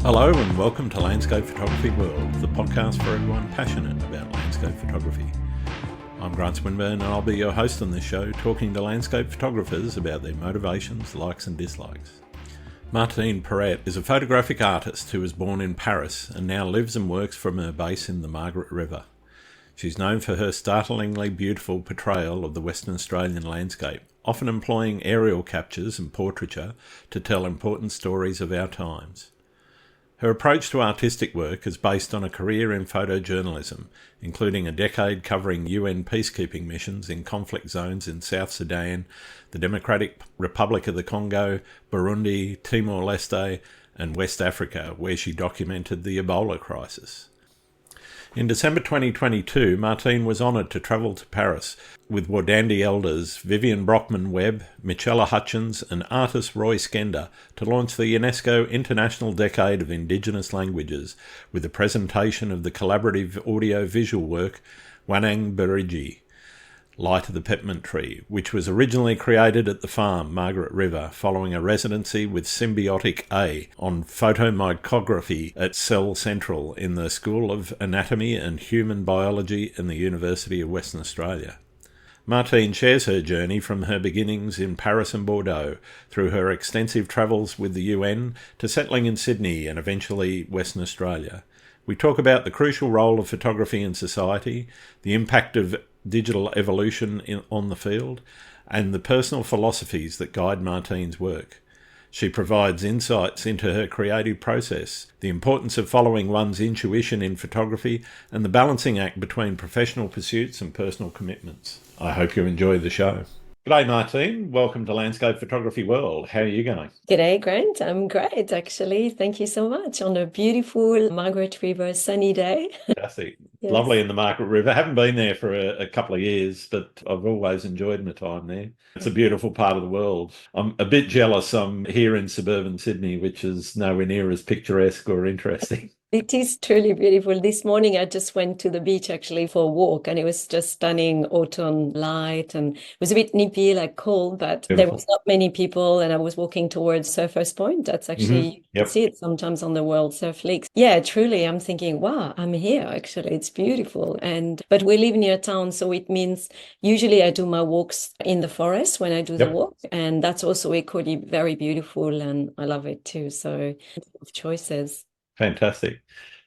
Hello and welcome to Landscape Photography World, the podcast for everyone passionate about landscape photography. I'm Grant Swinburne and I'll be your host on this show, talking to landscape photographers about their motivations, likes and dislikes. Martine Perret is a photographic artist who was born in Paris and now lives and works from her base in the Margaret River. She's known for her startlingly beautiful portrayal of the Western Australian landscape, often employing aerial captures and portraiture to tell important stories of our times. Her approach to artistic work is based on a career in photojournalism, including a decade covering UN peacekeeping missions in conflict zones in South Sudan, the Democratic Republic of the Congo, Burundi, Timor-Leste and West Africa, where she documented the Ebola crisis. In December 2022, Martine was honoured to travel to Paris with Wardandi elders Vivian Brockman-Webb, Michela Hutchins and artist Roy Skender to launch the UNESCO International Decade of Indigenous Languages with a presentation of the collaborative audio-visual work Wanang Biriji, Light of the Peppermint Tree, which was originally created at the farm, Margaret River, following a residency with Symbiotic A on photomicrography at Cell Central in the School of Anatomy and Human Biology in the University of Western Australia. Martine shares her journey from her beginnings in Paris and Bordeaux, through her extensive travels with the UN to settling in Sydney and eventually Western Australia. We talk about the crucial role of photography in society, the impact of digital evolution on the field, and the personal philosophies that guide Martine's work. She provides insights into her creative process, the importance of following one's intuition in photography, and the balancing act between professional pursuits and personal commitments. I hope you enjoy the show. G'day Martine, welcome to Landscape Photography World. How are you going? G'day Grant, I'm great actually. Thank you so much on a beautiful Margaret River sunny day. Fantastic. Yes. Lovely in the Margaret River. I haven't been there for a couple of years, but I've always enjoyed my time there. It's a beautiful part of the world. I'm a bit jealous I'm here in suburban Sydney, which is nowhere near as picturesque or interesting. It is truly beautiful. This morning I just went to the beach actually for a walk and it was just stunning autumn light and it was a bit nippy, like cold, but beautiful. There was not many people and I was walking towards Surfers Point. That's actually, you can see it sometimes on the World Surf Leagues. Yeah, truly I'm thinking, wow, I'm here actually. It's beautiful. But we live near town, so it means usually I do my walks in the forest when I do the walk, and that's also equally very beautiful and I love it too. So of choices. Fantastic.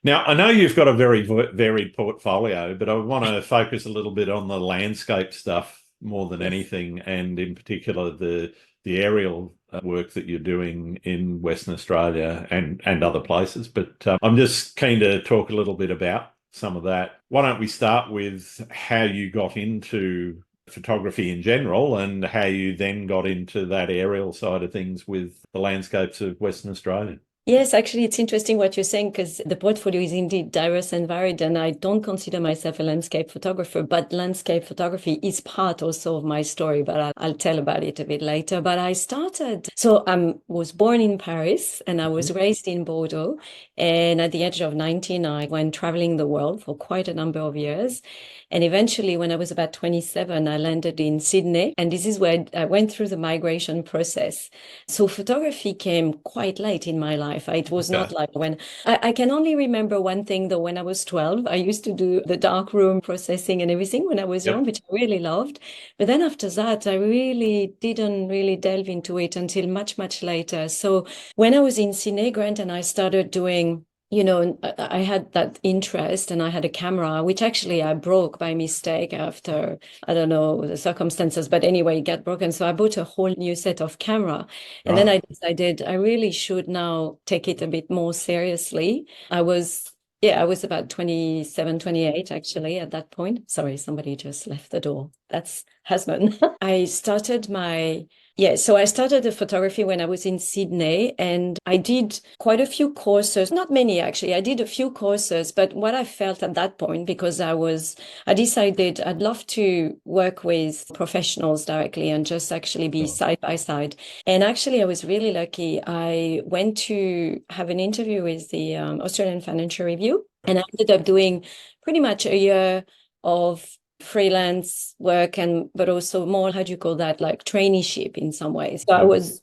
Now, I know you've got a very varied portfolio, but I want to focus a little bit on the landscape stuff more than anything, and in particular the aerial work that you're doing in Western Australia and other places. But I'm just keen to talk a little bit about some of that. Why don't we start with how you got into photography in general and how you then got into that aerial side of things with the landscapes of Western Australia? Yes, actually, it's interesting what you're saying because the portfolio is indeed diverse and varied, and I don't consider myself a landscape photographer, but landscape photography is part also of my story, but I'll tell about it a bit later. But I was born in Paris and I was raised in Bordeaux, and at the age of 19, I went traveling the world for quite a number of years. And eventually, when I was about 27, I landed in Sydney, and this is where I went through the migration process. So photography came quite late in my life. It was not like when I can only remember one thing though. When I was 12, I used to do the darkroom processing and everything when I was young, which I really loved. But then after that, I really didn't delve into it until much, much later. So when I was in Sydney, Grant, and I started doing, I had that interest and I had a camera, which actually I broke by mistake after, I don't know, the circumstances, but anyway, it got broken. So I bought a whole new set of camera. And then I decided I really should now take it a bit more seriously. I was about 27, 28 actually at that point. Sorry, somebody just left the door. That's husband. I started the photography when I was in Sydney, and I did quite a few courses, not many actually. I did a few courses, but what I felt at that point, because I decided I'd love to work with professionals directly and just actually be side by side. And actually I was really lucky. I went to have an interview with the Australian Financial Review, and I ended up doing pretty much a year of freelance work but also more, how do you call that, like traineeship in some ways. So I was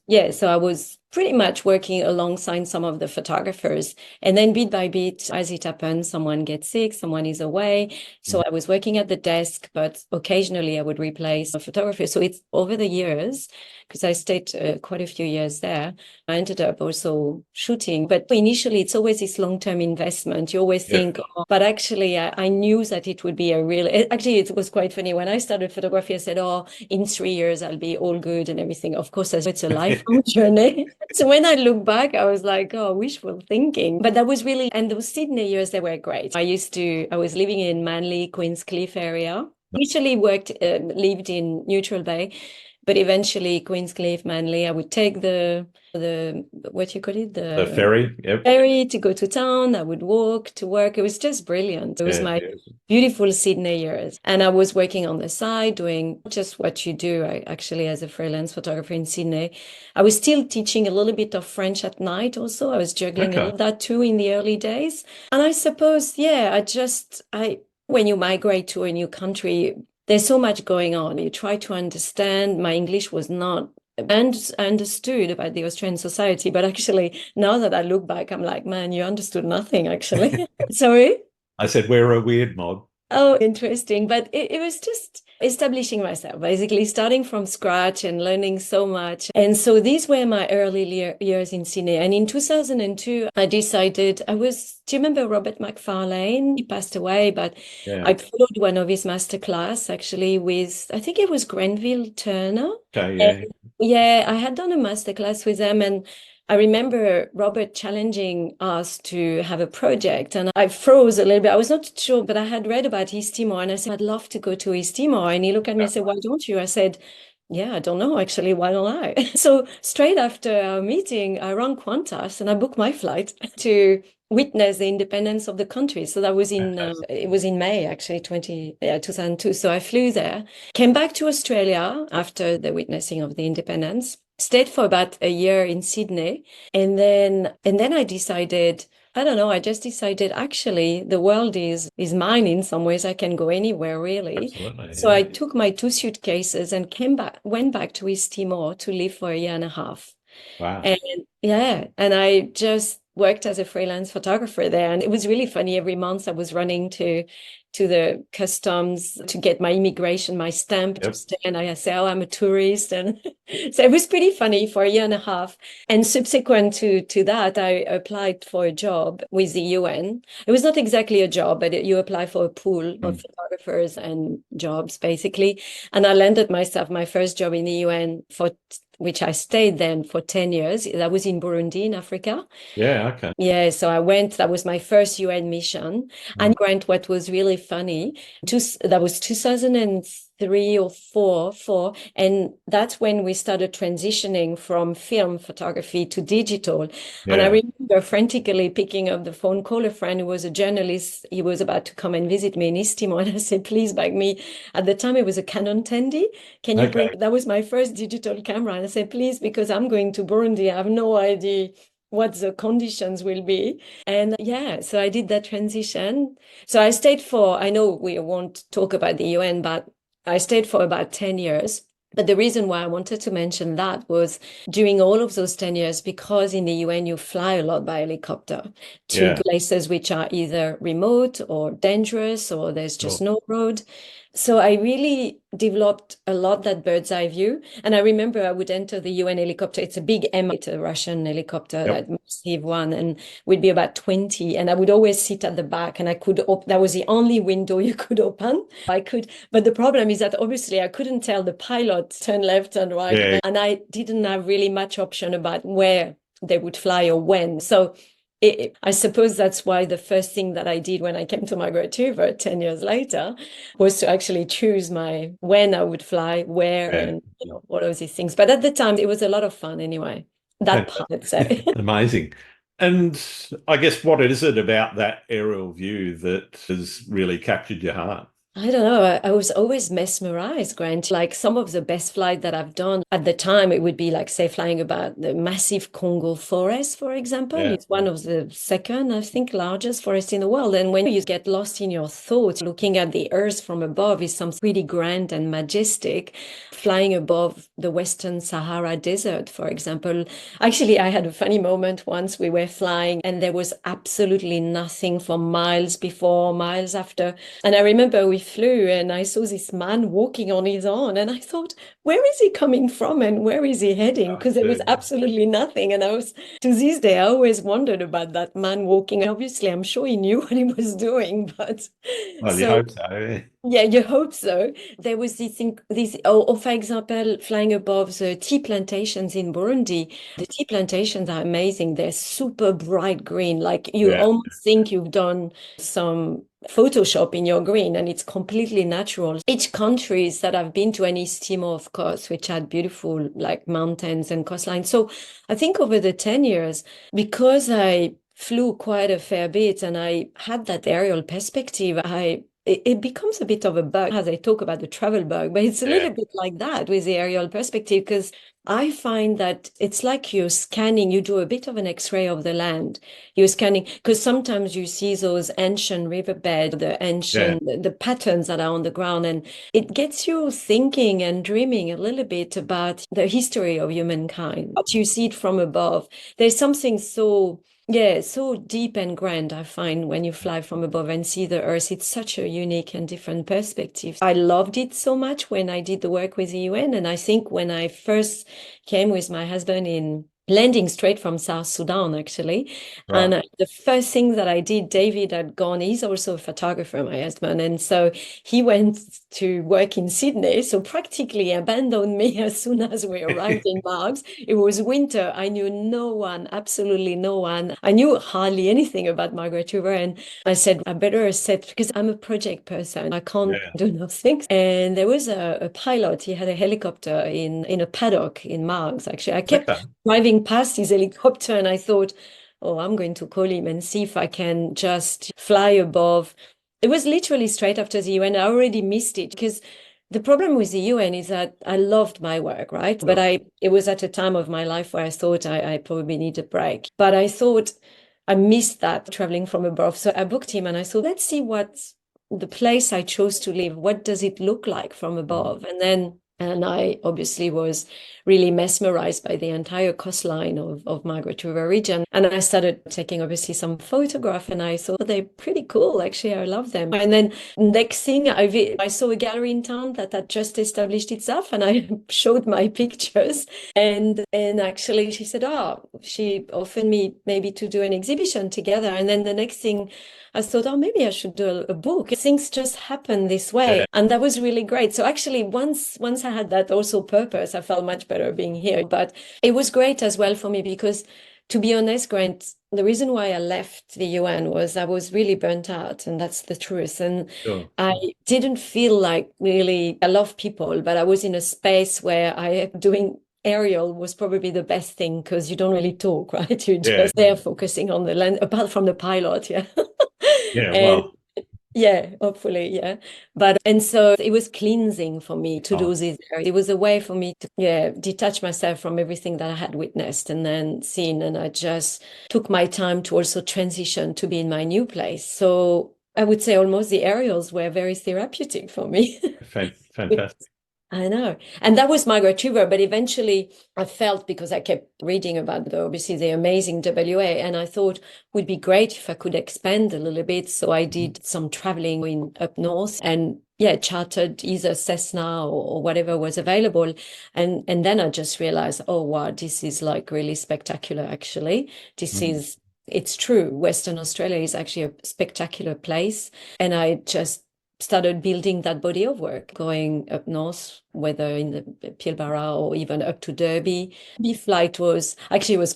pretty much working alongside some of the photographers. And then bit by bit, as it happens, someone gets sick, someone is away. So I was working at the desk, but occasionally I would replace a photographer. So it's over the years, because I stayed quite a few years there. I ended up also shooting. But initially, it's always this long-term investment. You always think, oh, but actually, I knew that it would be a real... Actually, it was quite funny. When I started photography, I said, oh, in 3 years, I'll be all good and everything. Of course, it's a lifelong journey. So when I look back, I was like, oh, wishful thinking. But that was really... And those Sydney years, they were great. I was living in Manly, Queenscliff area. Initially lived in Neutral Bay. But eventually, Queenscliff, Manly, I would take the what you call it? The ferry. Yep. Ferry to go to town. I would walk to work. It was just brilliant. It was my beautiful Sydney years. And I was working on the side, doing just what you do, actually, as a freelance photographer in Sydney. I was still teaching a little bit of French at night also. I was juggling a little of that too in the early days. And I suppose, when you migrate to a new country, there's so much going on. You try to understand. My English was not understood about the Australian society, but actually, now that I look back, I'm like, man, you understood nothing, actually. Sorry? I said, we're a weird mob. Oh, interesting. But it was just establishing myself, basically starting from scratch and learning so much. And so these were my early years in Sydney. And in 2002, I decided do you remember Robert McFarlane? He passed away, but I followed one of his masterclass actually with, I think it was Grenville Turner. Okay, I had done a masterclass with them, and I remember Robert challenging us to have a project, and I froze a little bit. I was not sure, but I had read about East Timor, and I said, I'd love to go to East Timor. And he looked at me and said, why don't you? I said, yeah, I don't know, actually. Why don't I? So straight after our meeting, I rang Qantas and I booked my flight to witness the independence of the country. So that was it was in May, actually, 2002. So I flew there, came back to Australia after the witnessing of the independence, stayed for about a year in Sydney. And then I decided, I don't know, I just decided actually the world is mine in some ways. I can go anywhere, really. Absolutely, so I took my 2 suitcases and went back to East Timor to live for a year and a half. Wow. And I just worked as a freelance photographer there. And it was really funny. Every month I was running to the customs to get my immigration, my stamp to stay. And I say, oh, I'm a tourist. And so it was pretty funny for a year and a half. And subsequent to that, I applied for a job with the UN. It was not exactly a job, but you apply for a pool of photographers and jobs, basically. And I landed myself my first job in the UN which I stayed then for 10 years. That was in Burundi, in Africa. Yeah, okay. Yeah, so I went, that was my first UN mission. And Grant, what was really funny, that was 2003 or four, and that's when we started transitioning from film photography to digital. Yeah. And I remember frantically picking up the phone, call a friend who was a journalist. He was about to come and visit me in East Timor, and I said, please bag me. At the time, it was a Canon 10D. Can you bring, that was my first digital camera. And I said, please, because I'm going to Burundi. I have no idea what the conditions will be. And so I did that transition. So I stayed I know we won't talk about the UN, but I stayed for about 10 years. But the reason why I wanted to mention that was during all of those 10 years, because in the UN, you fly a lot by helicopter to places which are either remote or dangerous, or there's just no road. So I really developed a lot that bird's eye view. And I remember I would enter the UN helicopter. It's a big M8, a Russian helicopter, that massive one, and we'd be about 20. And I would always sit at the back, and I could that was the only window you could open. But the problem is that obviously I couldn't tell the pilot turn left and right. Yeah. And I didn't have really much option about where they would fly or when. So I suppose that's why the first thing that I did when I came to Margaret River 10 years later was to actually choose when I would fly, where, and all of these things. But at the time, it was a lot of fun anyway. That part, I'd say. Amazing. And I guess what is it about that aerial view that has really captured your heart? I don't know. I was always mesmerized, Grant. Like some of the best flight that I've done at the time, it would be like, say, flying about the massive Congo forest, for example. Yeah. It's one of the second, I think, largest forest in the world. And when you get lost in your thoughts, looking at the earth from above is something really grand and majestic. Flying above the Western Sahara Desert, for example. Actually, I had a funny moment once. We were flying and there was absolutely nothing for miles before, miles after. And I remember we flew and I saw this man walking on his own. And I thought, where is he coming from and where is he heading? Because there was absolutely nothing. And I was, to this day, I always wondered about that man walking. And obviously, I'm sure he knew what he was doing. But Well, you so, hope so. yeah, you hope so. There was this thing, or for example, flying above the tea plantations in Burundi. The tea plantations are amazing. They're super bright green. Like you Yeah. almost think you've done some Photoshop in your green and it's completely natural. Each countries that I've been to, and East Timor, of course, which had beautiful like mountains and coastlines. So I think over the 10 years, because I flew quite a fair bit and I had that aerial perspective, it becomes a bit of a bug as I talk about the travel bug, but it's a little bit like that with the aerial perspective because I find that it's like you're scanning, you do a bit of an X-ray of the land. You're scanning because sometimes you see those ancient riverbed, the patterns that are on the ground, and it gets you thinking and dreaming a little bit about the history of humankind. But you see it from above. There's something so yeah, so deep and grand, I find, when you fly from above and see the Earth. It's such a unique and different perspective. I loved it so much when I did the work with the UN. And I think when I first came with my husband in landing straight from South Sudan, actually. Right. And the first thing that I did, David had gone, he's also a photographer, my husband. And so he went to work in Sydney. So practically abandoned me as soon as we arrived in Margs. It was winter. I knew no one, absolutely no one. I knew hardly anything about Margaret River. And I said, I better accept because I'm a project person. I can't do nothing. And there was a pilot. He had a helicopter in a paddock in Margs, actually. I kept driving past his helicopter and I thought, oh, I'm going to call him and see if I can just fly above. It was literally straight after the UN. I already missed it because the problem with the UN is that I loved my work, right? But it was at a time of my life where I thought I probably need a break. But I thought I missed that traveling from above. So I booked him and I thought, let's see what the place I chose to live, what does it look like from above? And I obviously was really mesmerized by the entire coastline of Margaret River region. And I started taking obviously some photographs and I thought they're pretty cool. Actually, I love them. And then next thing I saw a gallery in town that had just established itself and I showed my pictures. And actually she said, she offered me maybe to do an exhibition together. And then the next thing I thought, maybe I should do a book. Things just happen this way. And that was really great. So actually, once I had that also purpose, I felt much better being here. But it was great as well for me because, to be honest, Grant, the reason why I left the UN was I was really burnt out, and that's the truth. And I didn't feel like really, I love people, but I was in a space where doing aerial was probably the best thing because you don't really talk, right? You're just there focusing on the land, apart from the pilot, hopefully, and so it was cleansing for me to do this. It was a way for me to detach myself from everything that I had witnessed and then seen, and I just took my time to also transition to be in my new place. So I would say almost the aerials were very therapeutic for me. Fantastic. I know. And that was Margaret River. But eventually I felt, because I kept reading about obviously the amazing WA, and I thought it would be great if I could expand a little bit. So I did some traveling up north and chartered either Cessna or whatever was available. And then I just realized, oh, wow, this is like really spectacular, actually. It's true. Western Australia is actually a spectacular place. And I just started building that body of work, going up north whether in the Pilbara or even up to Derby. The flight was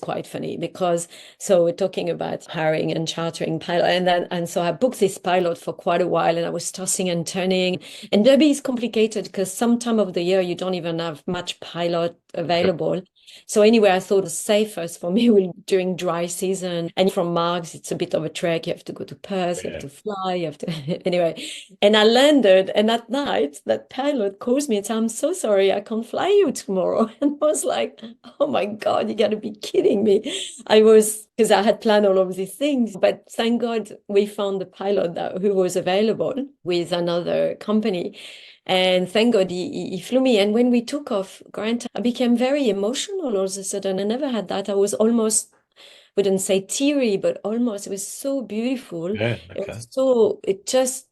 quite funny because so we're talking about hiring and chartering pilot, and so I booked this pilot for quite a while, and I was tossing and turning. And Derby is complicated because some time of the year you don't even have much pilot available. Yep. So anyway, I thought the safest for me will during dry season. And from Margs, it's a bit of a trek. You have to go to Perth, you have to fly, you have to anyway. And I landed, and at night, that pilot calls me and said, "I'm so sorry, I can't fly you tomorrow." And I was like, "Oh my God, you gotta be kidding me." Because I had planned all of these things. But thank God we found the pilot who was available with another company. And thank God he flew me. And when we took off, Grant, I became very emotional all of a sudden. I never had that. I was almost, wouldn't say teary, but almost, it was so beautiful. Yeah, okay.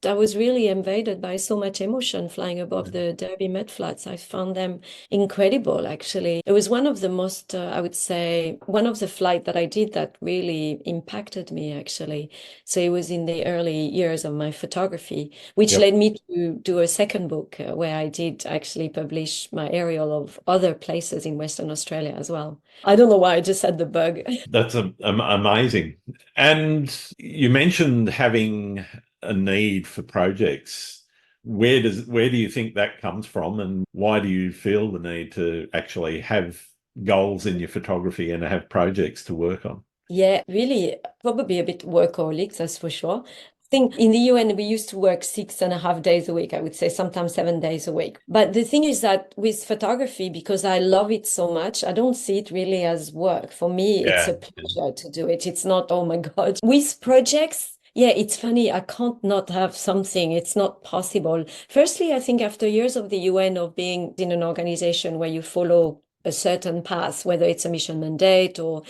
I was really invaded by so much emotion flying above the Derby mudflats. I found them incredible, actually. It was one of the most, I would say, one of the flights that I did that really impacted me, actually. So it was in the early years of my photography, which led me to do a second book where I did actually publish my aerial of other places in Western Australia as well. I don't know why I just had the bug. That's amazing. And you mentioned having a need for projects. Where do you think that comes from, and why do you feel the need to actually have goals in your photography and have projects to work on? Yeah, really, probably a bit workaholic, that's for sure. I think in the UN, we used to work 6.5 days a week, I would say, sometimes 7 days a week. But the thing is that with photography, because I love it so much, I don't see it really as work. For me, it's a pleasure to do it. It's not, oh my God. With projects, yeah, it's funny. I can't not have something. It's not possible. Firstly, I think after years of the UN, of being in an organization where you follow a certain path, whether it's a mission mandate or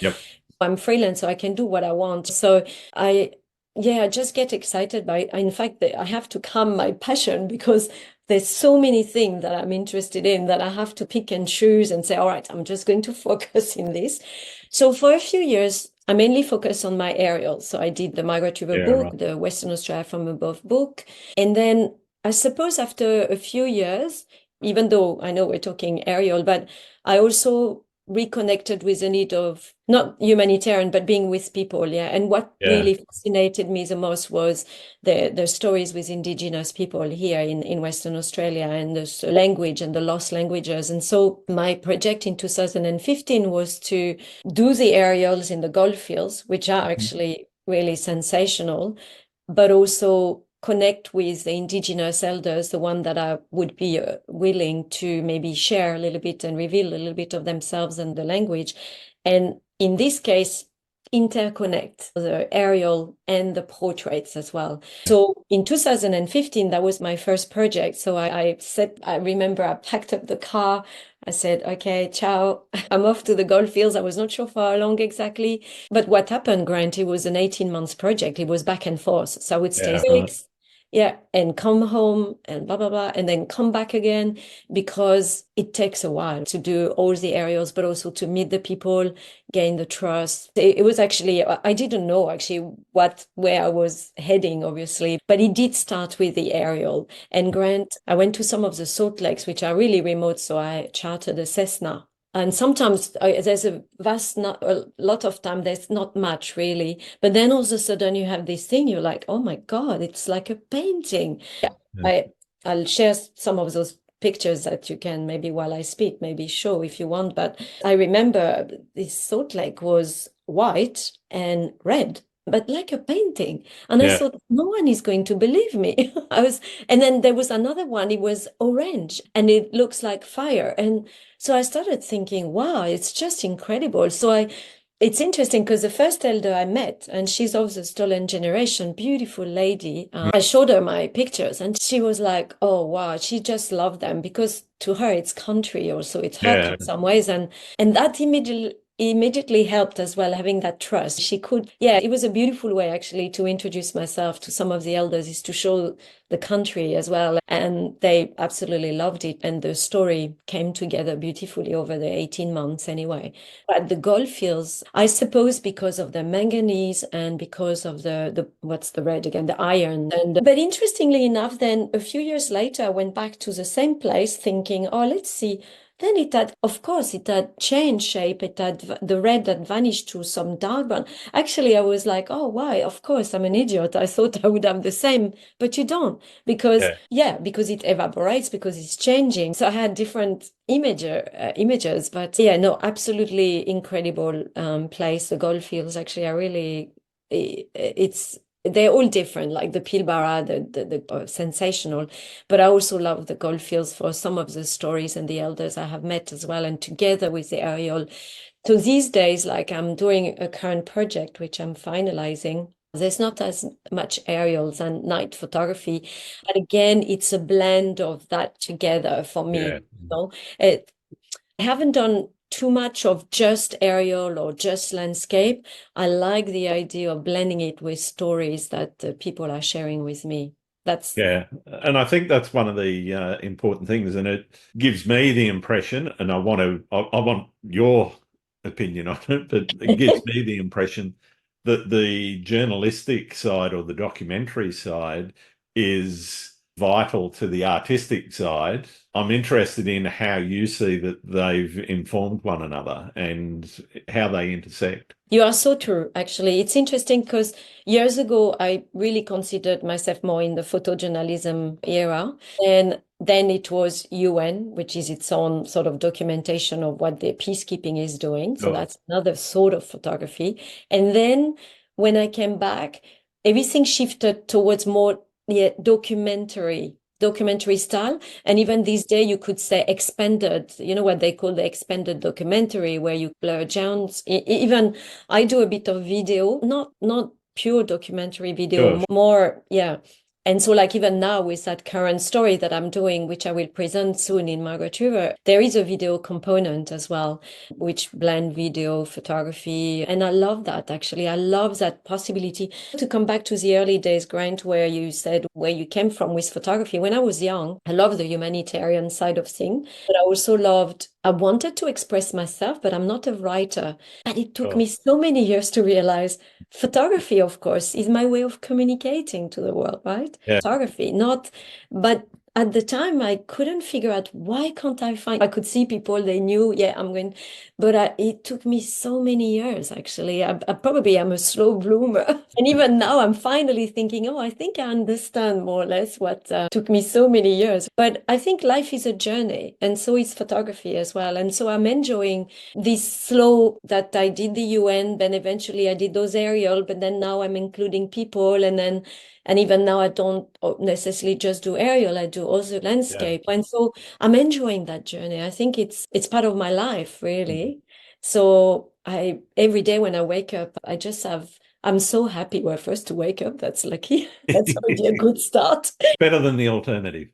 I'm freelance, so I can do what I want. So I just get excited by it. In fact, I have to calm my passion because there's so many things that I'm interested in that I have to pick and choose and say, all right, I'm just going to focus in this. So for a few years, I mainly focused on my aerials. So I did the Margaret River book, the Western Australia from above book. And then I suppose after a few years, even though I know we're talking aerial, but I also reconnected with the need of not humanitarian, but being with people. And what really fascinated me the most was the stories with Indigenous people here in Western Australia, and the language and the lost languages. And so my project in 2015 was to do the aerials in the Goldfields, which are actually really sensational, but also connect with the Indigenous elders, the one that I would be willing to maybe share a little bit and reveal a little bit of themselves and the language. And in this case, interconnect the aerial and the portraits as well. So in 2015, that was my first project. So I remember I packed up the car. I said, okay, ciao, I'm off to the Goldfields. I was not sure for how long exactly. But what happened, Grant, it was an 18-month project. It was back and forth. So I would stay 6 and come home and blah, blah, blah, and then come back again, because it takes a while to do all the aerials, but also to meet the people, gain the trust. It was actually, I didn't know actually where I was heading, obviously, but it did start with the aerial. And Grant, I went to some of the salt lakes, which are really remote, so I chartered a Cessna. And sometimes there's a lot of time, there's not much really. But then all of a sudden you have this thing, you're like, oh my God, it's like a painting. I'll share some of those pictures that you can maybe while I speak, maybe show if you want. But I remember this salt lake was white and red, but like a painting. And I thought, no one is going to believe me. And then there was another one, it was orange and it looks like fire. And so I started thinking, wow, it's just incredible. So it's interesting because the first elder I met, and she's of the stolen generation, beautiful lady. I showed her my pictures and she was like, oh, wow, she just loved them because to her, it's country also. It's her in some ways. And that immediately immediately helped as well, having that trust. She could, yeah, it was a beautiful way actually to introduce myself to some of the elders, is to show the country as well. And they absolutely loved it. And the story came together beautifully over the 18 months anyway. But the Goldfields, I suppose because of the manganese and because of the what's the red again, the iron. But interestingly enough, then a few years later, I went back to the same place thinking, oh, let's see. Then it had, of course, it had changed shape. It had the red had vanished to some dark brown. Actually, I was like, oh, why? Of course, I'm an idiot. I thought I would have the same, but you don't, because because it evaporates, because it's changing. So I had different images, but yeah, no, absolutely incredible place. The Goldfields, actually, are really, they're all different, like the Pilbara, the sensational, but I also love the Goldfields for some of the stories and the elders I have met as well, and together with the aerial. So these days, like I'm doing a current project, which I'm finalizing. There's not as much aerials and night photography, but again, it's a blend of that together for me. Yeah. You know, I haven't done too much of just aerial or just landscape. I like the idea of blending it with stories that people are sharing with me. And I think that's one of the important things, and it gives me the impression, and I want your opinion on it, but it gives me the impression that the journalistic side or the documentary side is vital to the artistic side. I'm interested in how you see that they've informed one another and how they intersect. You are so true, actually. It's interesting because years ago, I really considered myself more in the photojournalism era. And then it was UN, which is its own sort of documentation of what the peacekeeping is doing. So that's another sort of photography. And then when I came back, everything shifted towards more documentary style. And even this day, you could say expanded, you know, what they call the expanded documentary, where you blur sounds. Even I do a bit of video, not pure documentary video, more, yeah. And so like even now with that current story that I'm doing, which I will present soon in Margaret River, there is a video component as well, which blend video, photography. And I love that, actually. I love that possibility. To come back to the early days, Grant, where you said where you came from with photography. When I was young, I loved the humanitarian side of things, but I also I wanted to express myself, but I'm not a writer. And it took me so many years to realize photography, of course, is my way of communicating to the world, right? Yeah. Photography, but at the time I couldn't figure out why can't I could see people, they knew, I'm going, but it took me so many years, actually. I probably am a slow bloomer. And even now I'm finally thinking, I think I understand more or less what took me so many years. But I think life is a journey, and so is photography as well. And so I'm enjoying this slow that I did the UN, then eventually I did those aerial, but then now I'm including people, and even now I don't necessarily just do aerial, I do also landscape. And so I'm enjoying that journey. I think it's part of my life, really. So every day when I wake up, I'm so happy. Well, first to wake up, that's lucky. That's already a good start. Better than the alternative.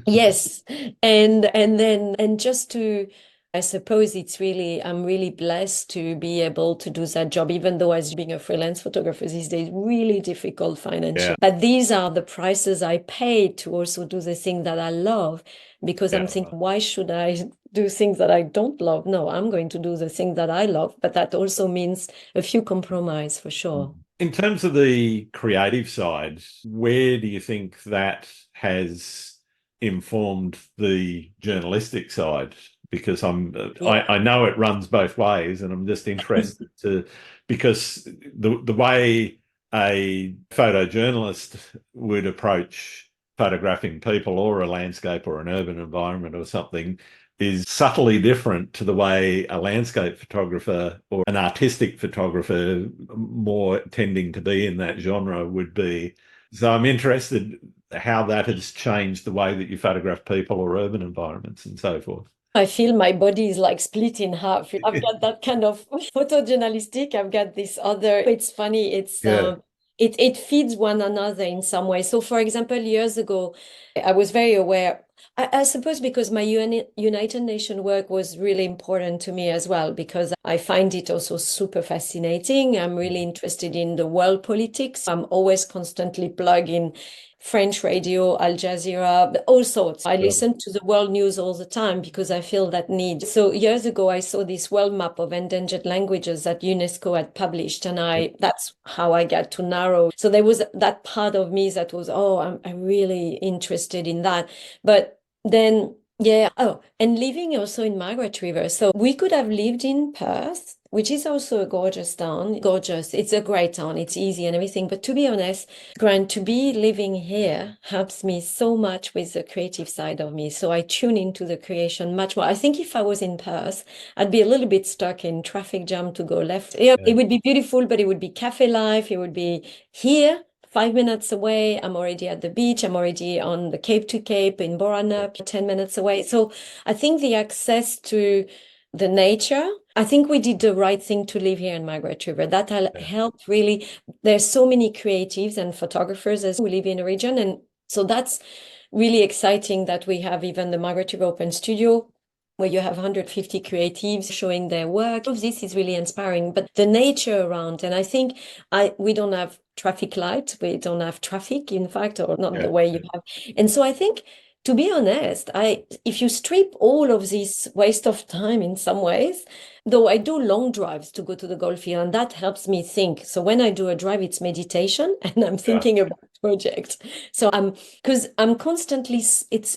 Yes. And just to, I suppose I'm really blessed to be able to do that job, even though as being a freelance photographer these days, really difficult financially. Yeah. But these are the prices I pay to also do the thing that I love, because I'm thinking, why should I do things that I don't love? No, I'm going to do the thing that I love, but that also means a few compromise for sure. In terms of the creative side, where do you think that has informed the journalistic side? Because I know it runs both ways, and I'm just interested because the way a photojournalist would approach photographing people or a landscape or an urban environment or something is subtly different to the way a landscape photographer or an artistic photographer, more tending to be in that genre, would be. So I'm interested how that has changed the way that you photograph people or urban environments and so forth. I feel my body is like split in half. I've got that kind of photojournalistic. I've got this other. It's funny. It feeds one another in some way. So, for example, years ago, I was very aware I suppose because my United Nations work was really important to me as well, because I find it also super fascinating. I'm really interested in the world politics. I'm always constantly plugging French radio, Al Jazeera, all sorts. I listen to the world news all the time because I feel that need. So years ago, I saw this world map of endangered languages that UNESCO had published, and that's how I got to narrow. So there was that part of me that was, I'm really interested in that. But then, yeah. Oh, and living also in Margaret River. So we could have lived in Perth, which is also a gorgeous town. Gorgeous. It's a great town. It's easy and everything. But to be honest, Grant, to be living here helps me so much with the creative side of me. So I tune into the creation much more. I think if I was in Perth, I'd be a little bit stuck in traffic jam to go left. Yeah, it would be beautiful, but it would be cafe life. It would be here. 5 minutes away, I'm already at the beach. I'm already on the Cape to Cape in Boranup, 10 minutes away. So I think the access to the nature, I think we did the right thing to live here in Margaret River. That helped really. There's so many creatives and photographers as we live in a region. And so that's really exciting that we have even the Margaret River Open Studio, where you have 150 creatives showing their work. All of this is really inspiring, but the nature around, and I think we don't have traffic lights, we don't have traffic, in fact, or not the way you have. And so I think, to be honest, if you strip all of this waste of time in some ways, though I do long drives to go to the Goldfield, and that helps me think. So when I do a drive, it's meditation, and I'm thinking about project. So because I'm constantly,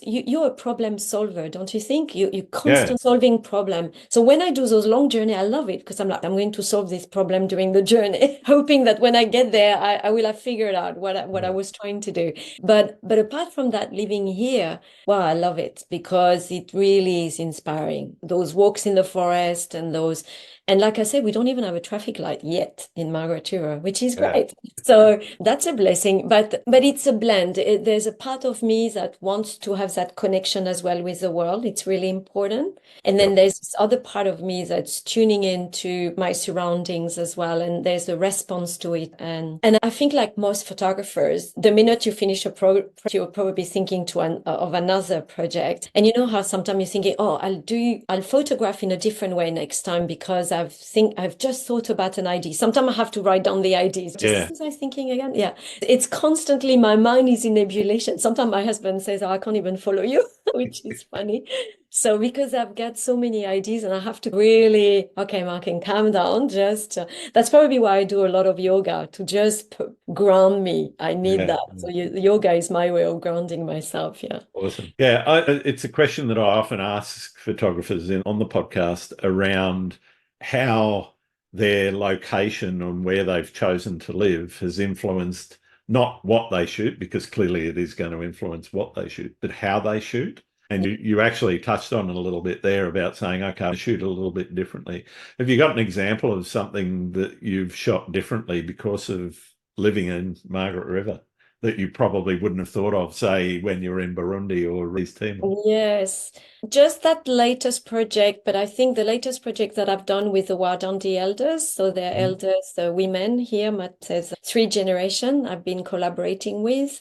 you're a problem solver, don't you think? You constant solving problem. So when I do those long journey, I love it, because I'm like, I'm going to solve this problem during the journey, hoping that when I get there, I will have figured out what I was trying to do. But apart from that, living here, wow, I love it, because it really is inspiring. Those walks in the forest and those. And like I said, we don't even have a traffic light yet in Margaret River, which is great. So that's a blessing. But it's a blend. There's a part of me that wants to have that connection as well with the world. It's really important. And then there's this other part of me that's tuning into my surroundings as well. And there's a response to it. And I think, like most photographers, the minute you finish a project, you're probably thinking of another project. And you know how sometimes you're thinking, I'll photograph in a different way next time, because I've just thought about an idea. Sometimes I have to write down the ideas. Was I thinking again? Yeah. It's constantly, my mind is in ebullition. Sometimes my husband says, I can't even follow you, which is funny. So because I've got so many ideas, and I have to really, okay, Martin, calm down. Just that's probably why I do a lot of yoga, to just ground me. I need that. So yoga is my way of grounding myself. Yeah. Awesome. Yeah, it's a question that I often ask photographers on the podcast around how their location and where they've chosen to live has influenced not what they shoot, because clearly it is going to influence what they shoot, but how they shoot. And you actually touched on it a little bit there about saying, okay, I shoot a little bit differently. Have you got an example of something that you've shot differently because of living in Margaret River that you probably wouldn't have thought of, say, when you were in Burundi or East Timor? Yes, just that latest project, but I think the latest project that I've done with the Wardandi elders, so they're elders, the women here, there's 3 generations I've been collaborating with,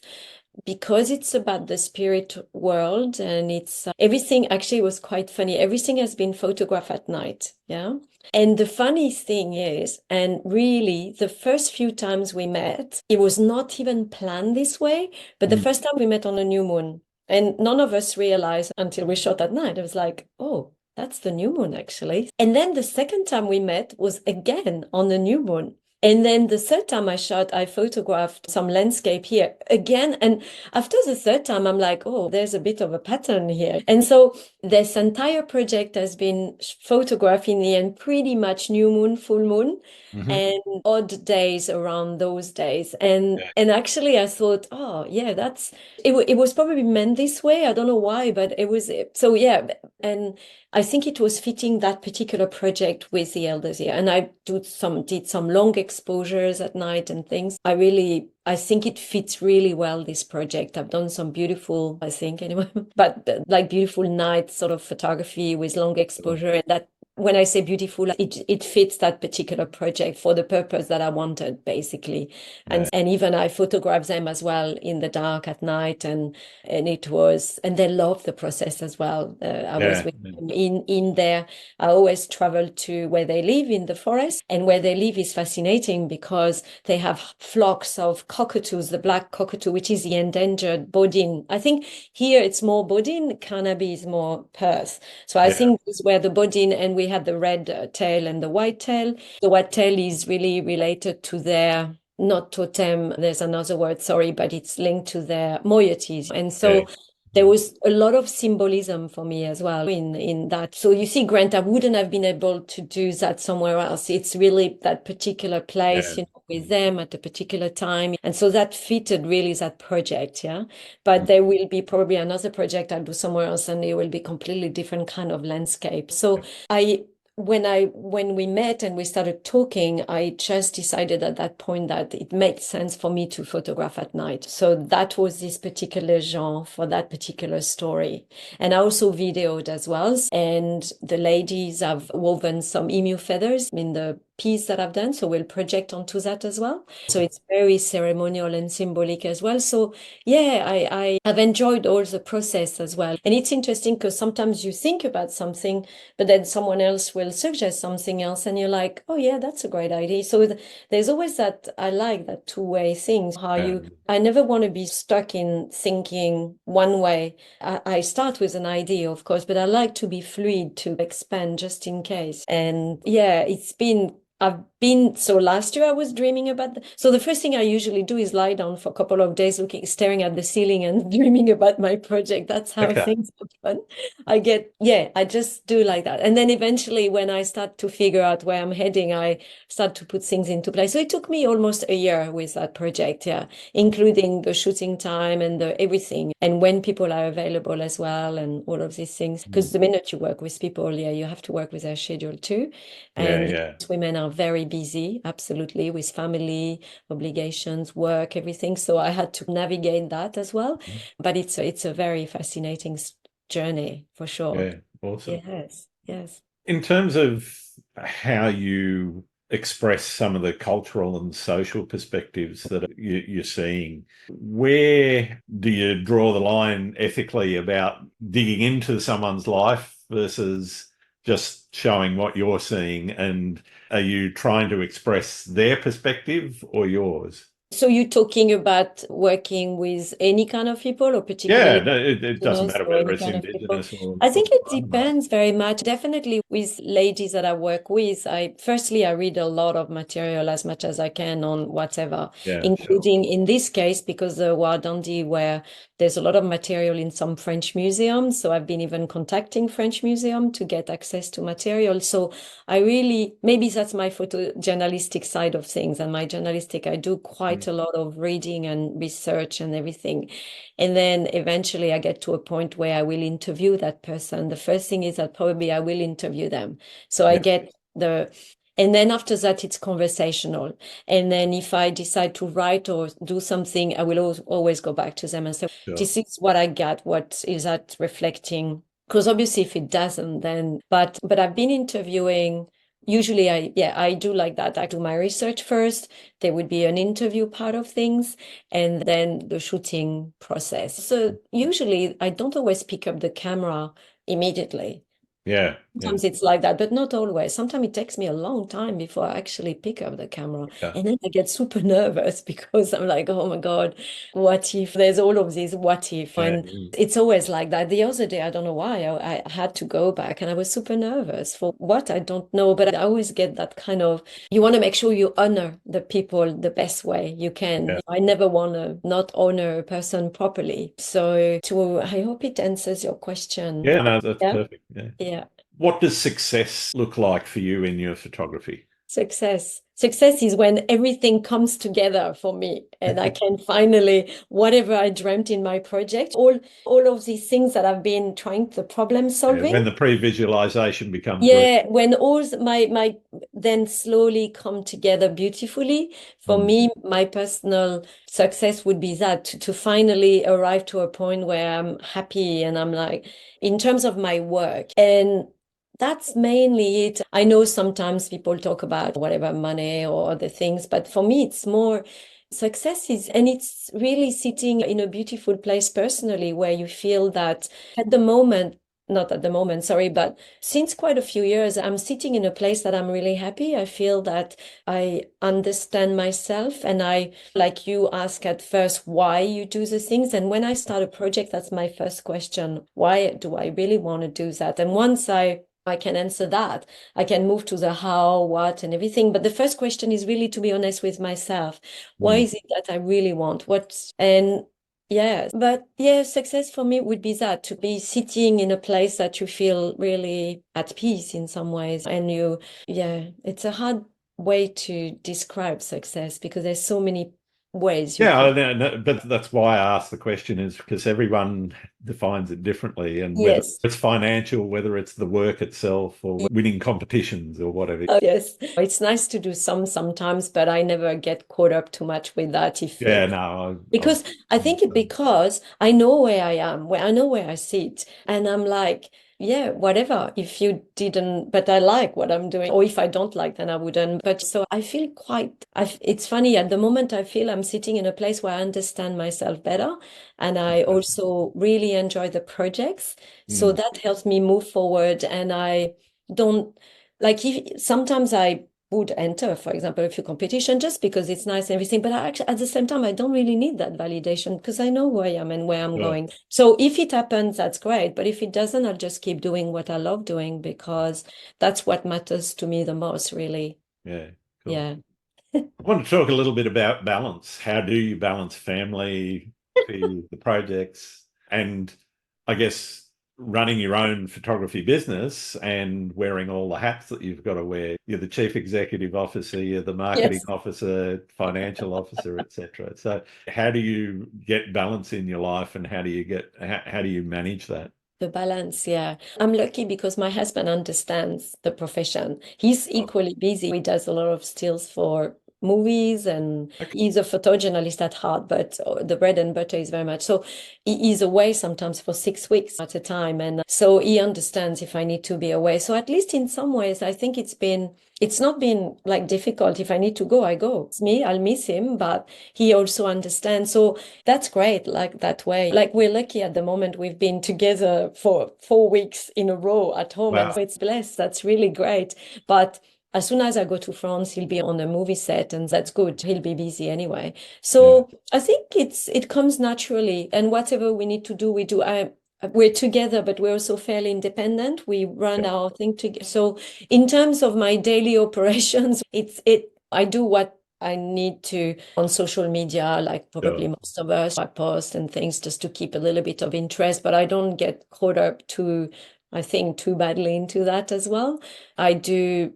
because it's about the spirit world, and it's everything. Actually, was quite funny. Everything has been photographed at night. Yeah. And the funny thing is, and really the first few times we met, it was not even planned this way, but the first time we met on a new moon, and none of us realized until we shot at night. I was like, oh, that's the new moon, actually. And then the second time we met was again on the new moon. And then the third time I photographed some landscape here again. And after the third time, I'm like, oh, there's a bit of a pattern here. And so this entire project has been photographed in the end, pretty much new moon, full moon, and odd days around those days. And actually I thought, oh yeah, it was probably meant this way. I don't know why, but it was. So yeah. And I think it was fitting that particular project with the elders here. And I did some long exposures at night and things. I think it fits really well, this project. I've done some beautiful, I think anyway, but like beautiful night sort of photography with long exposure, and that when I say beautiful, it fits that particular project for the purpose that I wanted, basically. And even I photographed them as well in the dark at night, and they loved the process as well. I was with them in there. I always travel to where they live in the forest, and where they live is fascinating because they have flocks of cockatoos, the black cockatoo, which is the endangered bodine. I think here it's more bodine, Carnaby is more Perth. So I think this is where the bodine, and we have the red tail and the white tail. The white tail is really related to their, not totem, there's another word, sorry, but it's linked to their moieties. And so there was a lot of symbolism for me as well in that. So you see, Grant, I wouldn't have been able to do that somewhere else. It's really that particular place, with them at a particular time. And so that fitted really that project, But there will be probably another project I'll do somewhere else, and it will be completely different kind of landscape. So when we met and we started talking, I just decided at that point that it made sense for me to photograph at night. So that was this particular genre for that particular story. And I also videoed as well. And the ladies have woven some emu feathers in the piece that I've done, so we'll project onto that as well. So it's very ceremonial and symbolic as well. So I have enjoyed all the process as well. And it's interesting because sometimes you think about something, but then someone else will suggest something else, and you're like, oh yeah, that's a great idea. So there's always that, I like that two-way thing, I never want to be stuck in thinking one way. I start with an idea, of course, but I like to be fluid, to expand just in case. And so last year I was dreaming about so the first thing I usually do is lie down for a couple of days staring at the ceiling and dreaming about my project. That's how things happen. I just do like that. And then eventually when I start to figure out where I'm heading, I start to put things into place. So it took me almost a year with that project, including the shooting time and the everything. And when people are available as well and all of these things. Because the minute you work with people, you have to work with their schedule too. And women are very busy, absolutely, with family obligations, work, everything. So I had to navigate that as well. But it's a very fascinating journey for sure. Yeah, awesome. Yes. In terms of how you express some of the cultural and social perspectives that you're seeing, where do you draw the line ethically about digging into someone's life versus just showing what you're seeing? And are you trying to express their perspective or yours? So you're talking about working with any kind of people, or particularly? Yeah, it doesn't matter whether it's Indigenous or... I think it depends very much. Definitely with ladies that I work with, I read a lot of material as much as I can on whatever, including in this case, because the Wardandi, where there's a lot of material in some French museums. So I've been even contacting French museum to get access to material. So maybe that's my photojournalistic side of things. And my journalistic, I do quite a lot of reading and research and everything. And then eventually I get to a point where I will interview that person. The first thing is that probably I will interview them. So I get and then after that, it's conversational. And then if I decide to write or do something, I will always go back to them and say, this is what I got. What is that reflecting? Because obviously if it doesn't, then, but I've been interviewing. Usually I do like that. I do my research first. There would be an interview part of things and then the shooting process. So usually I don't always pick up the camera immediately. Sometimes it's like that, but not always. Sometimes it takes me a long time before I actually pick up the camera. And then I get super nervous because I'm like, oh my God, what if there's all of these what if? And it's always like that. The other day, I don't know why, I had to go back and I was super nervous for what I don't know. But I always get that kind of, you want to make sure you honor the people the best way you can. I never want to not honor a person properly. So I hope it answers your question. Yeah, no, that's perfect. Yeah. What does success look like for you in your photography? Success is when everything comes together for me and I can finally, whatever I dreamt in my project, all of these things that I've been trying, the problem solving. When the pre-visualization becomes when all my then slowly come together beautifully. For me, my personal success would be that to finally arrive to a point where I'm happy and I'm like, in terms of my work. And That's mainly it. I know sometimes people talk about whatever money or other things, but for me, it's more success is, and it's really sitting in a beautiful place personally where you feel that at the moment, not at the moment, sorry, but since quite a few years, I'm sitting in a place that I'm really happy. I feel that I understand myself and I, like you ask at first, why you do the things. And when I start a project, that's my first question. Why do I really want to do that? And once I can answer that, I can move to the how, what, and everything. But the first question is really to be honest with myself. Why is it that I really want what? And yeah, but yeah, success for me would be that to be sitting in a place that you feel really at peace in some ways. And yeah, it's a hard way to describe success because there's so many ways you Yeah, could. no, but that's why I asked the question is because everyone defines it differently, and whether Yes. it's financial, whether it's the work itself, or winning competitions or whatever. Oh, yes. It's nice to do sometimes, but I never get caught up too much with that if Yeah, no, because I think because I know where I am, where I know where I sit, and I'm like, yeah, whatever. If you didn't, but I like what I'm doing, or if I don't like, then I wouldn't. But so I feel it's funny at the moment, I feel I'm sitting in a place where I understand myself better, and I also really enjoy the projects. So that helps me move forward, and I don't like if sometimes I would enter, for example, a few competition just because it's nice and everything. But I actually, at the same time, I don't really need that validation because I know who I am and where I'm going. So if it happens, that's great. But if it doesn't, I'll just keep doing what I love doing because that's what matters to me the most, really. Yeah, cool. Yeah. I want to talk a little bit about balance. How do you balance family to the projects and I guess running your own photography business and wearing all the hats that you've got to wear? You're the chief executive officer, you're the marketing Yes. officer, financial officer, etc. So how do you get balance in your life and how do you manage that? The balance, yeah. I'm lucky because my husband understands the profession. He's equally busy. He does a lot of stills for movies and Okay. he's a photojournalist at heart, but the bread and butter is very much. So he's away sometimes for 6 weeks at a time. And so he understands if I need to be away. So at least in some ways, I think it's not been like difficult. If I need to go, I go. It's me, I'll miss him, but he also understands. So that's great, like that way. Like we're lucky at the moment. We've been together for 4 weeks in a row at home, Wow. and so it's blessed. That's really great. But as soon as I go to France, he'll be on a movie set, and that's good. He'll be busy anyway. So I think it comes naturally, and whatever we need to do, we do. We're together, but we're also fairly independent. We run our thing together. So in terms of my daily operations, I do what I need to on social media, like probably most of us. I post and things just to keep a little bit of interest, but I don't get caught up I think, too badly into that as well. I do,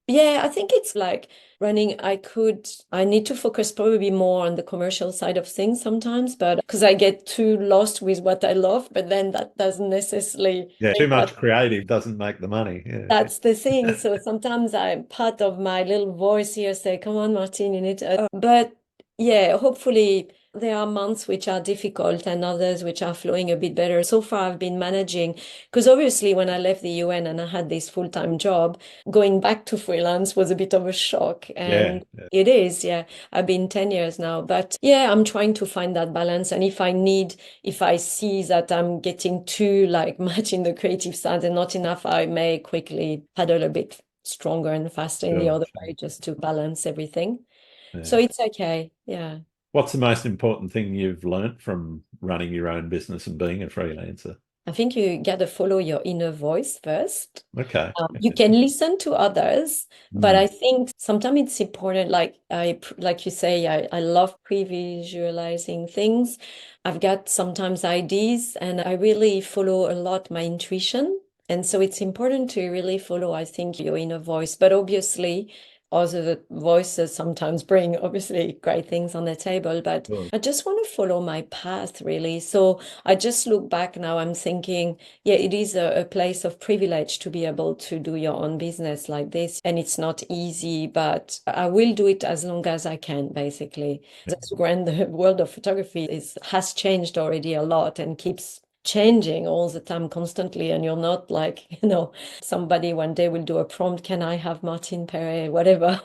yeah, I think it's like running. I need to focus probably more on the commercial side of things sometimes, but because I get too lost with what I love, but then that doesn't necessarily Yeah, too make much that creative doesn't make the money. Yeah. that's the thing. So sometimes I'm part of my little voice here say, come on, Martine, you need to. But yeah, hopefully there are months which are difficult and others which are flowing a bit better. So far, I've been managing because obviously when I left the UN and I had this full-time job, going back to freelance was a bit of a shock. Yeah. And it is, yeah. I've been 10 years now. But yeah, I'm trying to find that balance. And if I see that I'm getting too like much in the creative side and not enough, I may quickly paddle a bit stronger and faster in the other way just to balance everything. So it's okay. Yeah. What's the most important thing you've learnt from running your own business and being a freelancer? I think you got to follow your inner voice first. Okay. You can listen to others, but I think sometimes it's important, like you say, I love pre-visualizing things. I've got sometimes ideas and I really follow a lot my intuition. And so it's important to really follow, I think, your inner voice. But obviously, other voices sometimes bring obviously great things on the table, but I just want to follow my path really. So I just look back now, I'm thinking, yeah, it is a place of privilege to be able to do your own business like this. And it's not easy, but I will do it as long as I can, basically. That's grand. The world of photography has changed already a lot and keeps changing all the time constantly, and you're not like, somebody one day will do a prompt, can I have Martine Perret, whatever,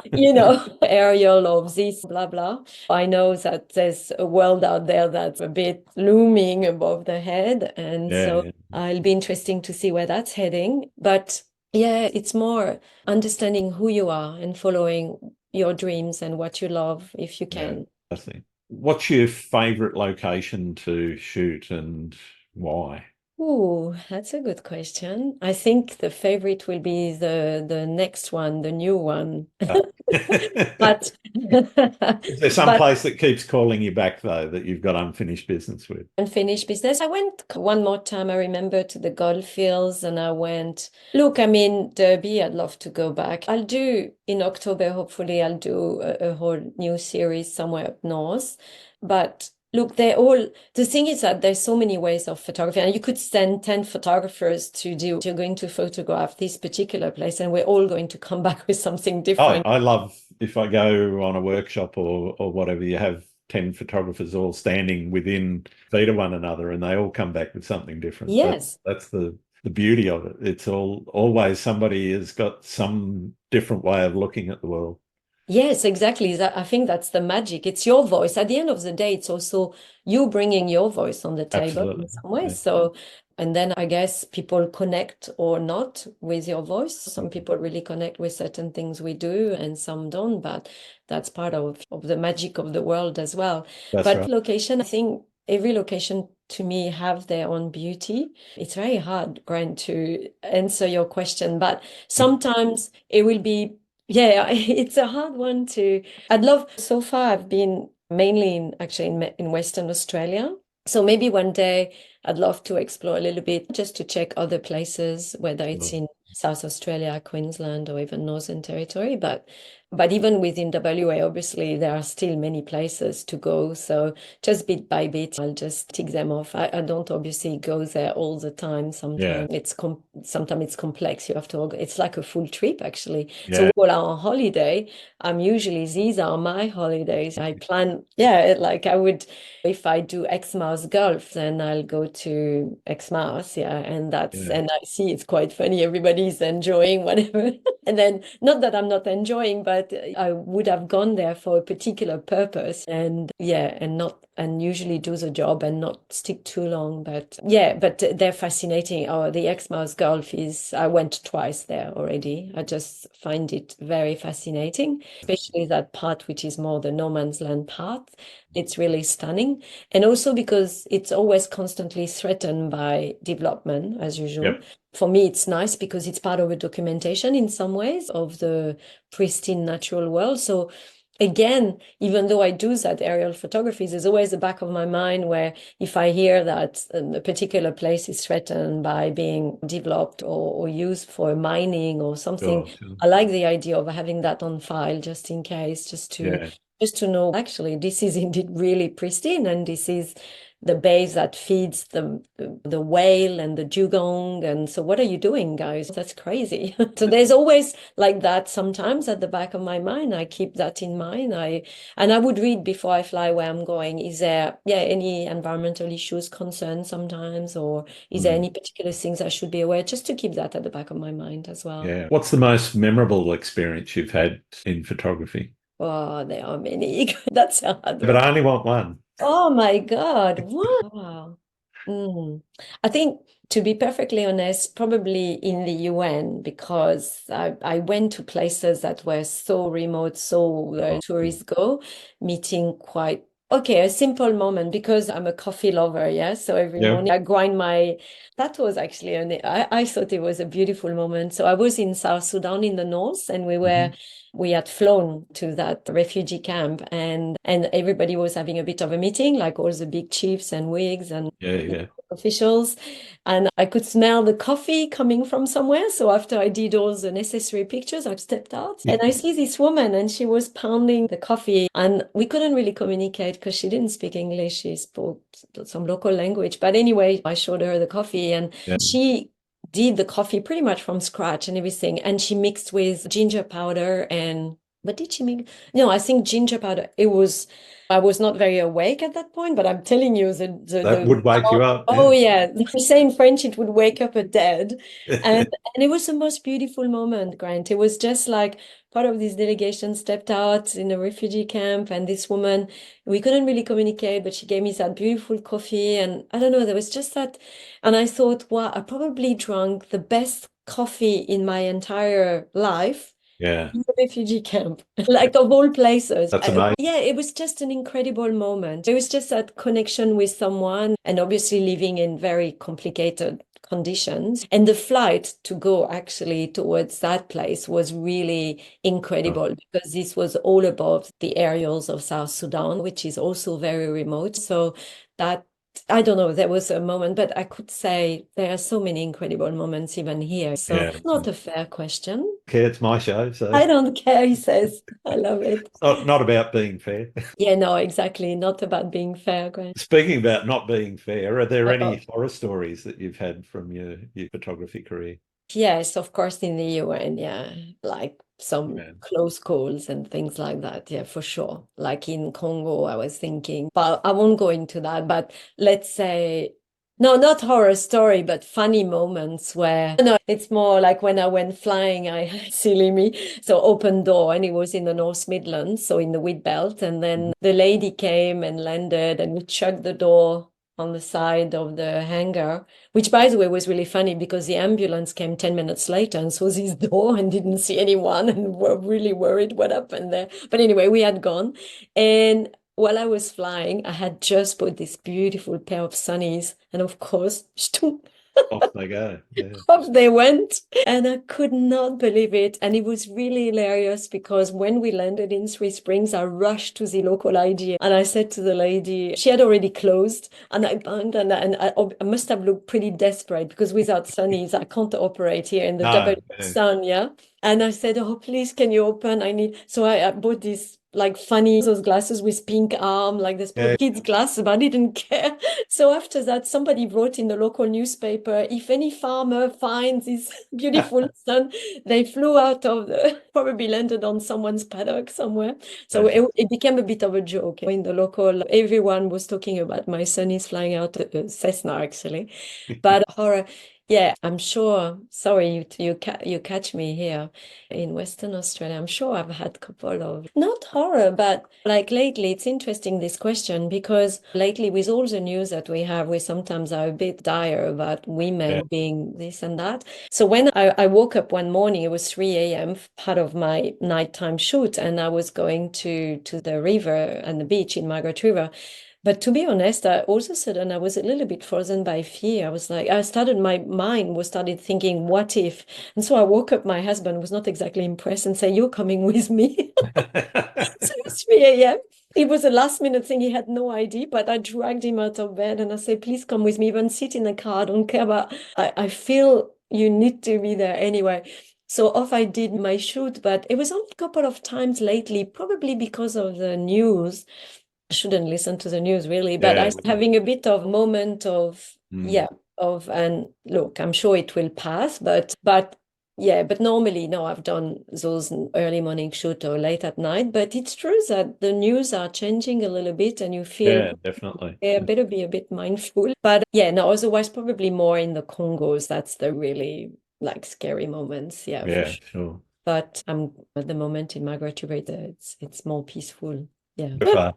aerial of this, blah, blah. I know that there's a world out there that's a bit looming above the head. And so it'll be interesting to see where that's heading. But yeah, it's more understanding who you are and following your dreams and what you love if you can. I think. What's your favorite location to shoot and why? Oh, that's a good question. I think the favorite will be the next one, the new one. But is there some place that keeps calling you back though that you've got unfinished business with? Unfinished business. I went one more time, I remember, to the Goldfields, and I went, look, I mean, Derby, I'd love to go back. I'll do in October, hopefully I'll do a whole new series somewhere up north. But look, the thing is that there's so many ways of photography, and you could send 10 photographers you're going to photograph this particular place, and we're all going to come back with something different. I love if I go on a workshop or whatever, you have 10 photographers all standing within feet of one another and they all come back with something different. Yes. That's the beauty of it. It's always somebody has got some different way of looking at the world. Yes, exactly. I think that's the magic. It's your voice. At the end of the day, it's also you bringing your voice on the table in some way. So, and then I guess people connect or not with your voice. Some people really connect with certain things we do and some don't, but that's part of the magic of the world as well. But location, I think every location to me have their own beauty. It's very hard, Grant, to answer your question, but sometimes it will be it's a hard one so far I've been mainly in Western Australia. So maybe one day I'd love to explore a little bit just to check other places, whether it's in South Australia, Queensland, or even Northern Territory. But even within WA, obviously, there are still many places to go. So just bit by bit, I'll just tick them off. I don't obviously go there all the time. Sometimes it's complex. You have to, it's like a full trip, actually. So while I'm on holiday, these are my holidays. I plan, like I would, if I do Exmouth Gulf, then I'll go to Exmouth, and and I see it's quite funny. Everybody's enjoying whatever. And then, not that I'm not enjoying, but I would have gone there for a particular purpose and usually do the job and not stick too long. But they're fascinating. The Exmouth Gulf I went twice there already. I just find it very fascinating, especially that part which is more the no man's land part. It's really stunning. And also because it's always constantly threatened by development, as usual. Yep. For me, it's nice because it's part of a documentation in some ways of the pristine natural world. So again, even though I do that aerial photography, there's always the back of my mind where if I hear that a particular place is threatened by being developed or used for mining or something, I like the idea of having that on file just in case, just to know, actually, this is indeed really pristine, and this is the base that feeds the whale and the dugong. And so what are you doing, guys? That's crazy. So there's always like that sometimes at the back of my mind. I keep that in mind. I would read before I fly where I'm going. Is there any environmental issues, concerns sometimes, or is there any particular things I should be aware, just to keep that at the back of my mind as well. Yeah. What's the most memorable experience you've had in photography? Oh, there are many. That's a hard But I only want one. Oh my God. Wow. I think, to be perfectly honest, probably in the UN, because I went to places that were so remote, so where tourists go, meeting a simple moment, because I'm a coffee lover, so every morning I grind that was actually, I thought it was a beautiful moment. So I was in South Sudan in the north, and we had flown to that refugee camp, and everybody was having a bit of a meeting, like all the big chiefs and wigs and officials, and I could smell the coffee coming from somewhere. So after I did all the necessary pictures, I stepped out and I see this woman, and she was pounding the coffee, and we couldn't really communicate because she didn't speak English. She spoke some local language, but anyway, I showed her the coffee, and she did the coffee pretty much from scratch and everything, and she mixed with ginger powder and But did she make? No, I think ginger powder. It was. I was not very awake at that point, but I'm telling you, That would wake you up. oh yeah, they say in French it would wake up a dead, Yeah. and it was the most beautiful moment, Grant. It was just like part of this delegation stepped out in a refugee camp, and this woman, we couldn't really communicate, but she gave me that beautiful coffee, and I don't know, there was just that, and I thought, wow, I probably drank the best coffee in my entire life Yeah. in the refugee camp, like of all places. That's amazing. Yeah, it was just an incredible moment. It was just that connection with someone, and obviously living in very complicated conditions. And the flight to go actually towards that place was really incredible because this was all above the areas of South Sudan, which is also very remote. So that I don't know, there was a moment, but I could say there are so many incredible moments even here. So Yeah. not a fair question. Okay, it's my show, so I don't care, he says. I love it. it's not about being fair. Yeah, no, exactly. Not about being fair, Grant. Speaking about not being fair, are there any Oh, horror stories that you've had from your photography career? yes, of course, in the UN, yeah, like some Yeah. close calls and things like that. Yeah, for sure. Like in Congo, I was thinking, but I won't go into that. But let's say, no, not horror story, but funny moments where, no, it's more like when I went flying, I, silly me, so open door, and it was in the North Midlands, so in the wheat belt. And then the lady came and landed, and we chucked the door on the side of the hangar, which by the way was really funny because the ambulance came 10 minutes later and saw this door and didn't see anyone and were really worried what happened there. But anyway, we had gone. And while I was flying, I had just bought this beautiful pair of sunnies. And of course, Off they go. Yeah. off they went. And I could not believe it. And it was really hilarious because when we landed in Three Springs, I rushed to the local ID and I said to the lady, she had already closed, and I banged, and I must have looked pretty desperate because without sunnies, I can't operate here in the No, double yeah. sun. Yeah. And I said, oh, please, can you open? I need, so I bought these like funny, those glasses with pink arm, like this Yeah. kids' glasses, but I didn't care. So after that, somebody wrote in the local newspaper, if any farmer finds this beautiful sun, they flew out of the, probably landed on someone's paddock somewhere. So it became a bit of a joke in the local, everyone was talking about my son is flying out Cessna actually. But horror, yeah, I'm sure. Sorry, you catch me here in Western Australia. I'm sure I've had a couple of not horror, but like lately, it's interesting this question because lately, with all the news that we have, we sometimes are a bit dire about women being this and that. So when I woke up one morning, it was 3 a.m., part of my nighttime shoot, and I was going to the river and the beach in Margaret River. But to be honest, all of a sudden I was a little bit frozen by fear. I was like, my mind was started thinking, what if? And so I woke up, my husband was not exactly impressed and said, you're coming with me. So it's 3 a.m. It was a last minute thing. He had no idea, but I dragged him out of bed and I said, please come with me, even sit in the car. I don't care about, I feel you need to be there anyway. So off I did my shoot, but it was only a couple of times lately, probably because of the news. I shouldn't listen to the news really, but I was having a bit of moment of, and look, I'm sure it will pass, but yeah, but normally, no, I've done those early morning shoot or late at night, but it's true that the news are changing a little bit and you feel, definitely. yeah, better be a bit mindful. But yeah, no, otherwise probably more in the Congos. That's the really like scary moments. Yeah, for sure. Sure. But I'm at the moment in Margaret River, it's more peaceful. Yeah. So far.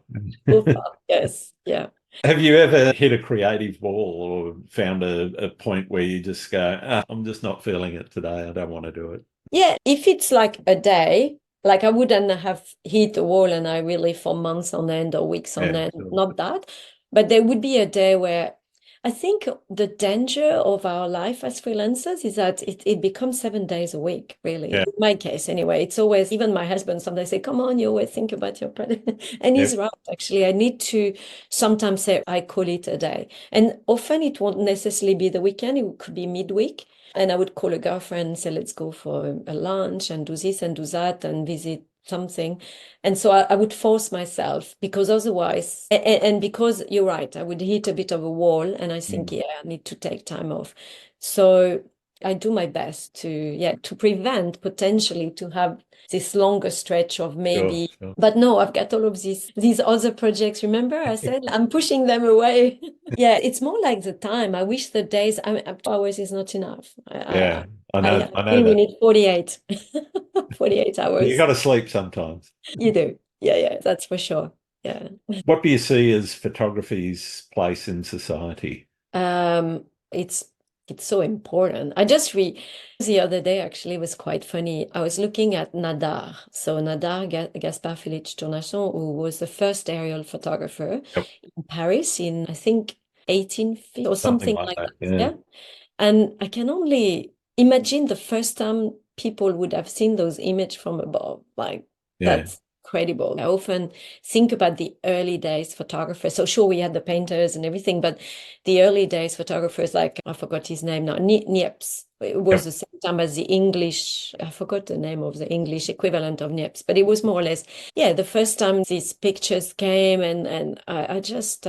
So far, yes. Yeah. Have you ever hit a creative wall or found a point where you just go, I'm just not feeling it today. I don't want to do it? Yeah. If it's like a day, like I wouldn't have hit a wall and I really for months on end or weeks on end, Sure. not that. But there would be a day where I think the danger of our life as freelancers is that it becomes 7 days a week, really. Yeah. In my case, anyway, it's always, even my husband sometimes say, come on, you always think about your product. And he's right, actually. I need to sometimes say, I call it a day. And often it won't necessarily be the weekend, it could be midweek. And I would call a girlfriend and say, let's go for a lunch and do this and do that and visit something. And so I would force myself because otherwise, and because you're right, I would hit a bit of a wall and I think, yeah, I need to take time off. So I do my best to prevent potentially to have this longer stretch of maybe, Sure. but no, I've got all of these other projects. Remember, I said I'm pushing them away. Yeah, it's more like the time. I wish the days, 2 hours is not enough. Yeah, I I know feel we that. need 48, 48 You hours. got to sleep sometimes. You do. Yeah, that's for sure. Yeah. What do you see as photography's place in society? Um, it's it's so important. I just read the other day actually was quite funny. I was looking at Nadar. So Nadar Gaspard Félix Tournachon, who was the first aerial photographer Yep. in Paris in I think 1850 or Something something like like that. that. Yeah. Yeah. And I can only imagine the first time people would have seen those images from above. Like Yeah. that's incredible. I often think about the early days photographers. So sure, we had the painters and everything, but the early days photographers, like I forgot his name now, Niepce. It was Yep. the same time as the English, I forgot the name of the English equivalent of Niepce, but it was more or less, yeah, the first time these pictures came and I just,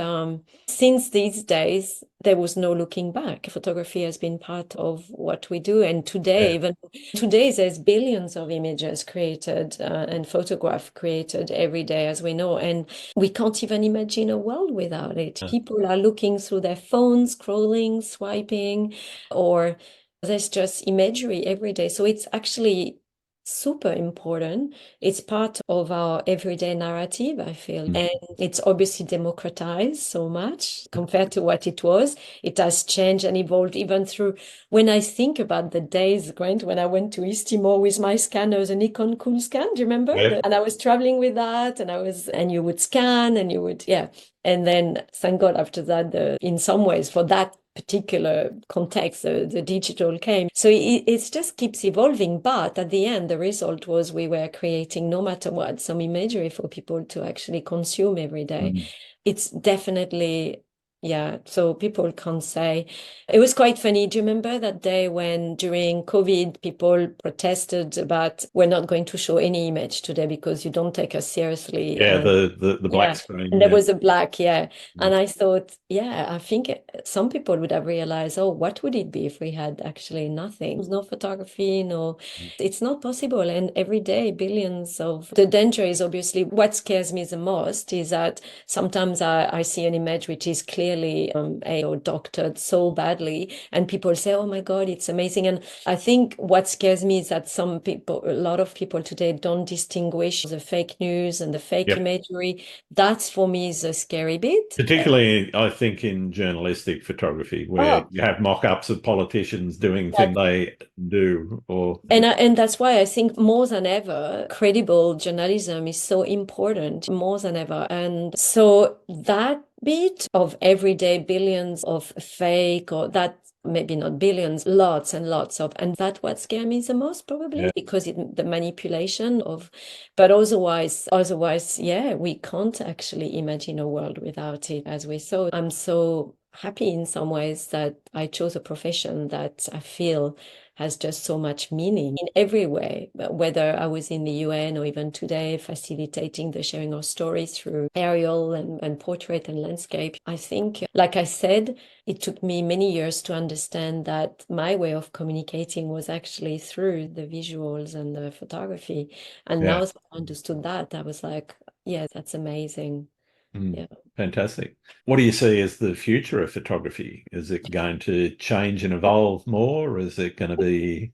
since these days, there was no looking back. Photography has been part of what we do. And today, Yeah. even today, there's billions of images created and photographs created every day, as we know. And we can't even imagine a world without it. People are looking through their phones, scrolling, swiping, or there's just imagery every day. So it's actually super important. It's part of our everyday narrative, I feel. Mm. And it's obviously democratized so much compared to what it was. It has changed and evolved even through when I think about the days, Grant, when I went to East Timor with my scanner, the Nikon Cool Scan, do you remember? Yeah. And I was traveling with that and you would scan and you would, yeah. And then thank God after that, in some ways for that particular context, the digital came. So it just keeps evolving. But at the end, the result was we were creating, no matter what, some imagery for people to actually consume every day. Mm. It's definitely, yeah. So people can't say. It was quite funny. Do you remember that day when during COVID, people protested about we're not going to show any image today because you don't take us seriously. Yeah, And the black yeah, screen. and there Yeah. was a black, yeah. Mm. And I thought, yeah, I think some people would have realized, oh, what would it be if we had actually nothing? There's no photography, no, it's not possible. And every day, billions of the danger is obviously what scares me the most is that sometimes I see an image which is clearly or doctored so badly, and people say, oh my God, it's amazing. And I think what scares me is that a lot of people today don't distinguish the fake news and the fake Yep. imagery. That's for me is a scary bit. Particularly, I think, in journalistic photography, where Oh, you have mock-ups of politicians doing things that, they do, or and that's why I think more than ever, credible journalism is so important, more than ever. And so that bit of everyday billions of fake or that maybe not billions, lots and lots of, and that's what scares me the most probably yeah. because the manipulation of, but otherwise, yeah, we can't actually imagine a world without it as we saw. I'm so happy in some ways that I chose a profession that I feel has just so much meaning in every way, whether I was in the UN or even today facilitating the sharing of stories through aerial and portrait and landscape. I think, like I said, it took me many years to understand that my way of communicating was actually through the visuals and the photography. And Yeah. now that I understood that, I was like, yeah, that's amazing. Mm. Yeah. Fantastic. What do you see as the future of photography? Is it going to change and evolve more, or is it going to be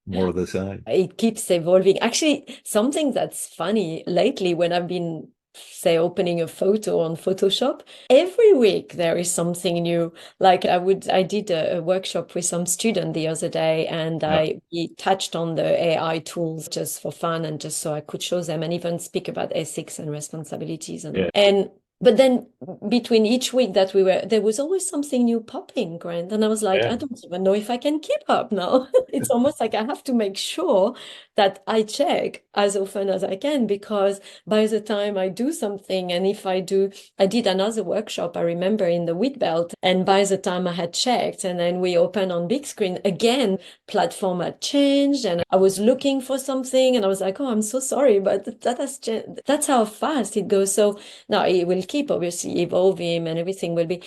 more of the same? It keeps evolving. Actually, something that's funny lately when I've been, say, opening a photo on Photoshop, every week there is something new. Like I did a workshop with some student the other day, and Yeah. we touched on the AI tools just for fun and just so I could show them and even speak about ethics and responsibilities Yeah. and but then between each week that there was always something new popping, Grant. And I was like, Yeah. I don't even know if I can keep up now. It's almost like I have to make sure that I check as often as I can, because by the time I do something, and if I did another workshop, I remember in the wheat belt, and by the time I had checked and then we opened on big screen again, platform had changed and I was looking for something and I was like, oh, I'm so sorry, but that has changed. That's how fast it goes. So now it will keep obviously evolving and everything will be,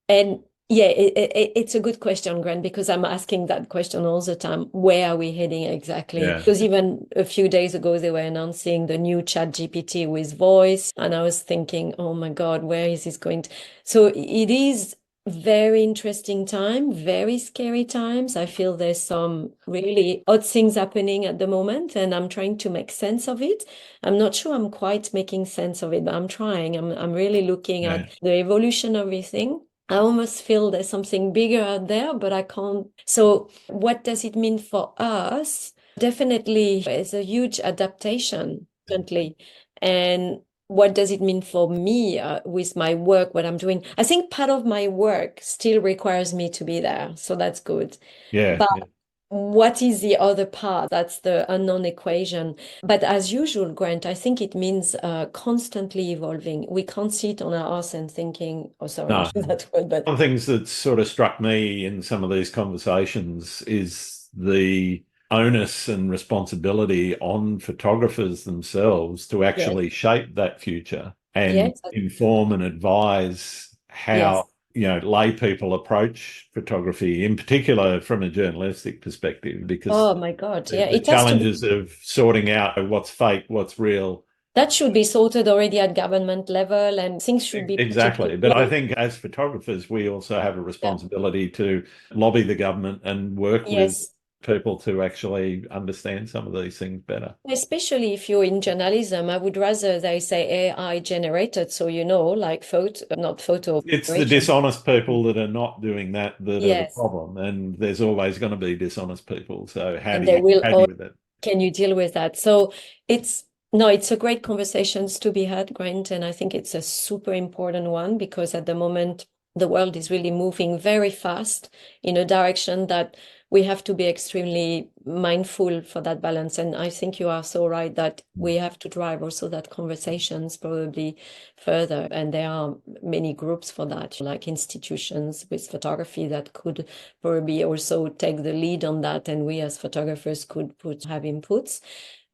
and Yeah, it's a good question, Grant, because I'm asking that question all the time. Where are we heading exactly? Yeah. Because even a few days ago, they were announcing the new Chat GPT with voice. And I was thinking, oh my God, where is this going to? So it is very interesting time, very scary times. I feel there's some really odd things happening at the moment, and I'm trying to make sense of it. I'm not sure I'm quite making sense of it, but I'm trying. I'm really looking Yeah. at the evolution of everything. I almost feel there's something bigger out there, but I can't. So, what does it mean for us? Definitely, it's a huge adaptation, definitely. And what does it mean for me with my work, what I'm doing? I think part of my work still requires me to be there. So that's good. Yeah. But Yeah. what is the other part? That's the unknown equation. But as usual, Grant, I think it means constantly evolving. We can't sit on our ass and thinking, oh, sorry, No. that word, but One of the things that sort of struck me in some of these conversations is the onus and responsibility on photographers themselves to yes, actually shape that future and yes, inform and advise yes. how, lay people approach photography, in particular from a journalistic perspective, because Oh my God. the, Yeah, the it has to be. challenges of sorting out what's fake, what's real. That should be sorted already at government level, and things should be put into Exactly. But I place. think as photographers, we also have a Yeah. responsibility to lobby the government and work with Yes. people to actually understand some of these things better. Especially if you're in journalism, I would rather they say AI generated, so like photo, not photo It's the generation. dishonest people that are not not that are the Yes. problem, and there's always going to be dishonest people. So And they will how do all, you with it? can you deal with that? So it's no, it's a great conversations to be had, Grant, and I think it's a super important one because at the moment the world is really moving very fast in a direction that we have to be extremely mindful for that balance. And I think you are so right that we have to drive also that conversations probably further. And there are many groups for that, like institutions with photography that could probably also take the lead on that. And we as photographers could have inputs,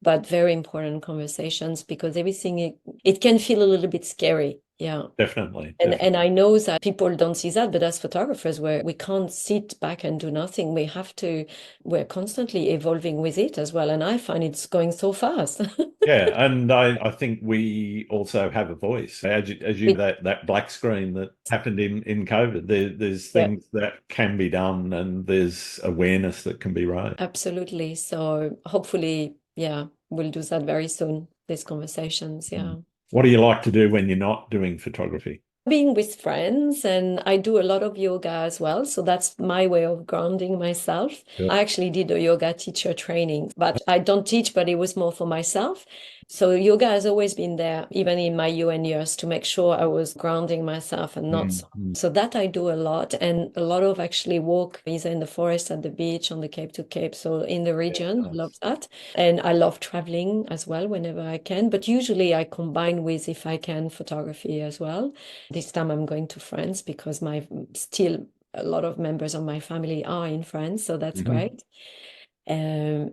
but very important conversations because everything, it can feel a little bit scary. Yeah. Definitely, And definitely. I know that people don't see that, but as photographers, we can't sit back and do nothing. We're constantly evolving with it as well. And I find it's going so fast. Yeah, and I think we also have a voice. As you We- that black screen that happened in COVID, there's yeah, things that can be done and there's awareness that can be raised. absolutely. So hopefully, yeah, we'll do that very soon, these conversations. Yeah. What do you like to do when you're not doing photography? Being with friends, and I do a lot of yoga as well. So that's my way of grounding myself. Yeah. I actually did a yoga teacher training, but I don't teach, but it was more for myself. So yoga has always been there, even in my UN years, to make sure I was grounding myself and not so. Mm. So that I do a lot, and a lot of actually walk either in the forest, at the beach, on the Cape to Cape. So in the Yeah, region, I love nice. that. And I love traveling as well whenever I can. But usually I combine with, if I can, photography as well. This time I'm going to France because my still a lot of members of my family are in France, so that's Mhm. great.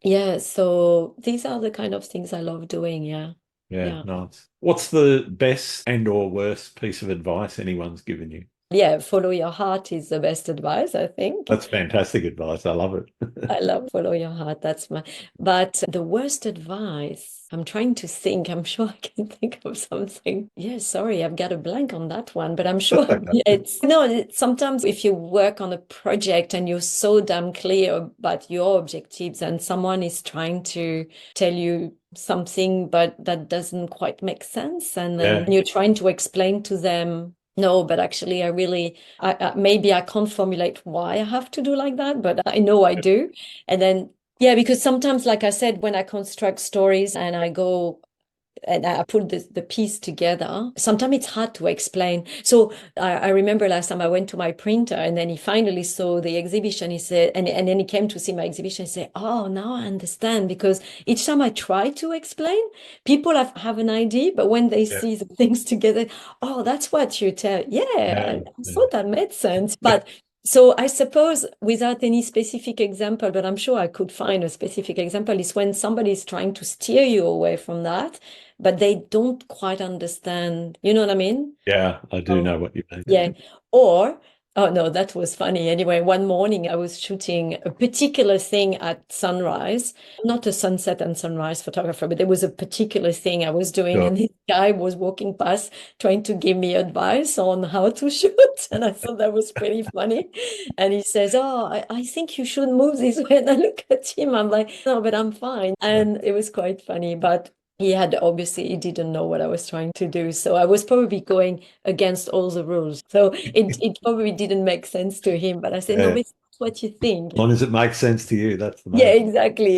Yeah, so these are the kind of things I love doing. Yeah. Yeah, Yeah. nice. What's the best and or worst piece of advice anyone's given you? Yeah, follow your heart is the best advice, I think. That's fantastic advice. I love I it. love follow your heart. But the worst advice, I'm trying to think. I'm sure I can think of something. Yeah, sorry, I've got a blank on that one, but I'm sure That's okay. sometimes if you work on a project and you're so damn clear about your objectives and someone is trying to tell you something, but that doesn't quite make sense. And then Yeah. you're trying to explain to them, no, but actually, maybe I can't formulate why I have to do like that, but I know I do. And then, yeah, because sometimes, like I said, when I construct stories and I go and I put the piece together, sometimes it's hard to explain. So I remember last time I went to my printer and then he finally saw the exhibition. He said, and then he came to see my exhibition. He said, oh, now I understand. Because each time I try to explain, people have an idea, but when they Yeah. see the things together, oh, that's what you tell. Yeah, Yeah. I Yeah. thought that made sense. But so I suppose without any specific example, but I'm sure I could find a specific example, is when somebody is trying to steer you away from that, but they don't quite understand. You know what I mean? Yeah, I do So, know what you mean. yeah. Or Oh no, that was funny. Anyway, one morning I was shooting a particular thing at sunrise. I'm not a sunset and sunrise photographer, but there was a particular thing I was doing, Sure. and this guy was walking past trying to give me advice on how to shoot. And I thought that was pretty funny. And he says, "Oh, I think you should move this way." And I look at him, I'm like, "No, but I'm fine." And it was quite funny. But he didn't know what I was trying to do. So I was probably going against all the rules. So it probably didn't make sense to him. But I said, no, Yeah. but it's what you think. As long as it makes sense to you, that's the Yeah, main.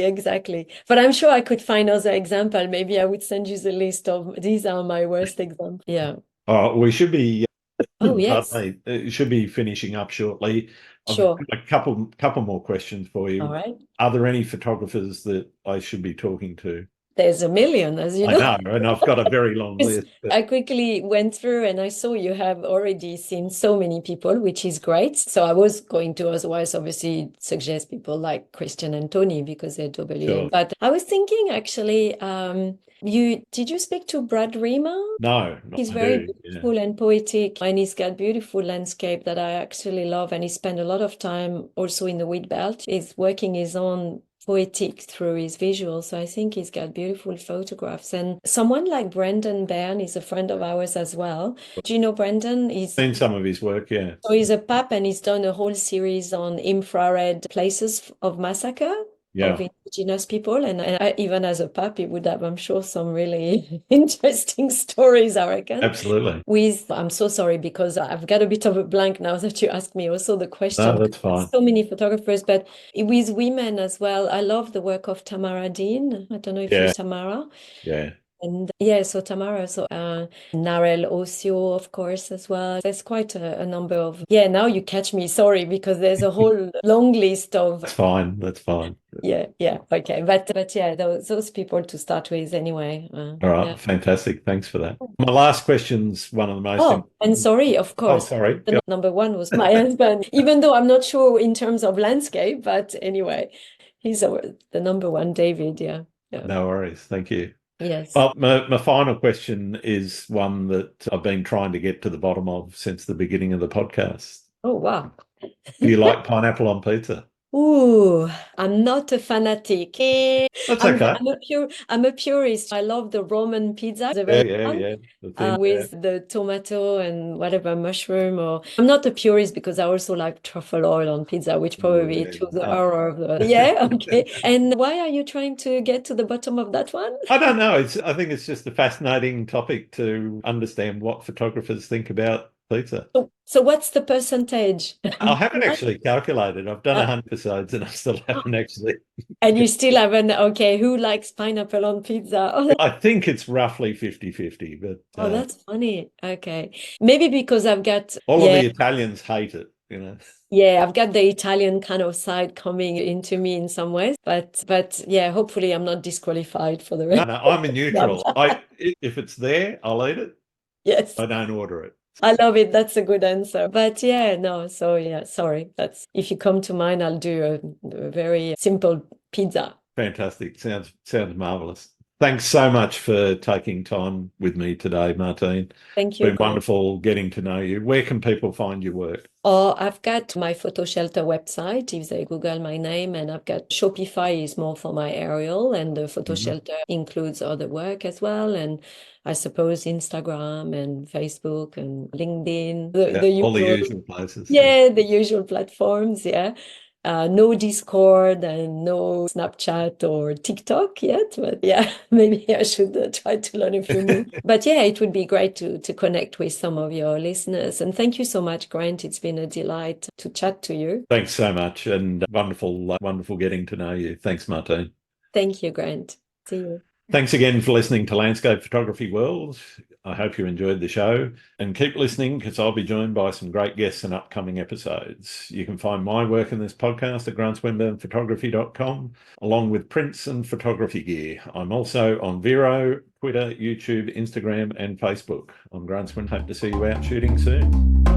exactly. But I'm sure I could find other example. Maybe I would send you the list of these are my worst examples. Yeah. Oh, we should be, Oh, yes. pardon me, it should be finishing up shortly. I've Sure. got a couple more questions for All you. right. Are there any photographers that I should be talking to? There's a million, as you I know. know, and I've got a very long list. But I quickly went through and I saw you have already seen so many people, which is great. So I was going to otherwise obviously suggest people like Christian and Tony because they're WA. sure. But I was thinking actually, did you speak to Brad Riemer? No, He's I very do. Yeah. beautiful and poetic, and he's got beautiful landscape that I actually love. And he spent a lot of time also in the wheat belt. He's working his own poetic through his visuals. So I think he's got beautiful photographs. And someone like Brendan Byrne is a friend of ours as well. Do you know Brendan? Seen some of his work, yeah. So he's a pap and he's done a whole series on infrared places of massacre of Yeah. indigenous people. And even as a pap, he would have, I'm sure, some really interesting stories, I reckon. Absolutely. I'm so sorry because I've got a bit of a blank now that you asked me also the question. No, that's fine. So many photographers, but with women as well. I love the work of Tamara Dean. I don't know if you Yeah. know Tamara. Yeah. And yeah, so Tamara, so Narelle Osio, of course, as well. There's quite a number of, yeah, now you catch me, sorry, because there's a whole long list of, That's fine. That's fine. yeah, okay. But yeah, those people to start with anyway. All right. Yeah. Fantastic. Thanks for that. My last question's one of the most Oh, important. and sorry, of Oh, course. sorry. The number one was my husband, even though I'm not sure in terms of landscape, but anyway, he's the number one, David. Yeah. No worries. Thank you. Yes. Well, my final question is one that I've been trying to get to the bottom of since the beginning of the podcast. Oh, wow. Do you like pineapple on pizza? Ooh, I'm not a fanatic. That's okay. I'm a purist. I love the Roman pizza, the Yeah, very yeah, one, yeah. The thin, with the tomato and whatever mushroom. Or I'm not a purist because I also like truffle oil on pizza, which probably yeah. to the horror of the. Yeah, okay. And why are you trying to get to the bottom of that one? I don't know. I think it's just a fascinating topic to understand what photographers think about pizza. So what's the percentage? I haven't actually calculated. I've done Uh, 100 episodes and I still haven't actually. And you still haven't, okay, who likes pineapple on pizza? Oh, I think it's roughly 50-50, but oh, that's funny. Okay. Maybe because I've got, all yeah, of the Italians hate it, you know. yeah, I've got the Italian kind of side coming into me in some ways, but yeah, hopefully I'm not disqualified for the rest. No, I'm a neutral. If it's there, I'll eat it. Yes, I don't order it. I love it. That's a good answer. But yeah, no, so yeah, sorry. That's if you come to mind, I'll do a very simple pizza. Fantastic. Sounds marvelous. Thanks so much for taking time with me today, Martine. Thank you. It's been wonderful getting to know you. Where can people find your work? Oh, I've got my photo shelter website if they Google my name, and I've got Shopify is more for my aerial, and the photo shelter includes other work as well. And I suppose Instagram and Facebook and LinkedIn, All the usual places. yeah, the usual platforms, yeah. No Discord and no Snapchat or TikTok yet, but yeah, maybe I should try to learn a few more. But yeah, it would be great to connect with some of your listeners. And thank you so much, Grant. It's been a delight to chat to you. Thanks so much, and wonderful getting to know you. Thanks, Martine. Thank you, Grant. See you. Thanks again for listening to Landscape Photography World. I hope you enjoyed the show, and keep listening because I'll be joined by some great guests in upcoming episodes. You can find my work in this podcast at grantswinburnphotography.com, along with prints and photography gear. I'm also on Vero, Twitter, YouTube, Instagram, and Facebook. I'm Grant Swin. Hope to see you out shooting soon.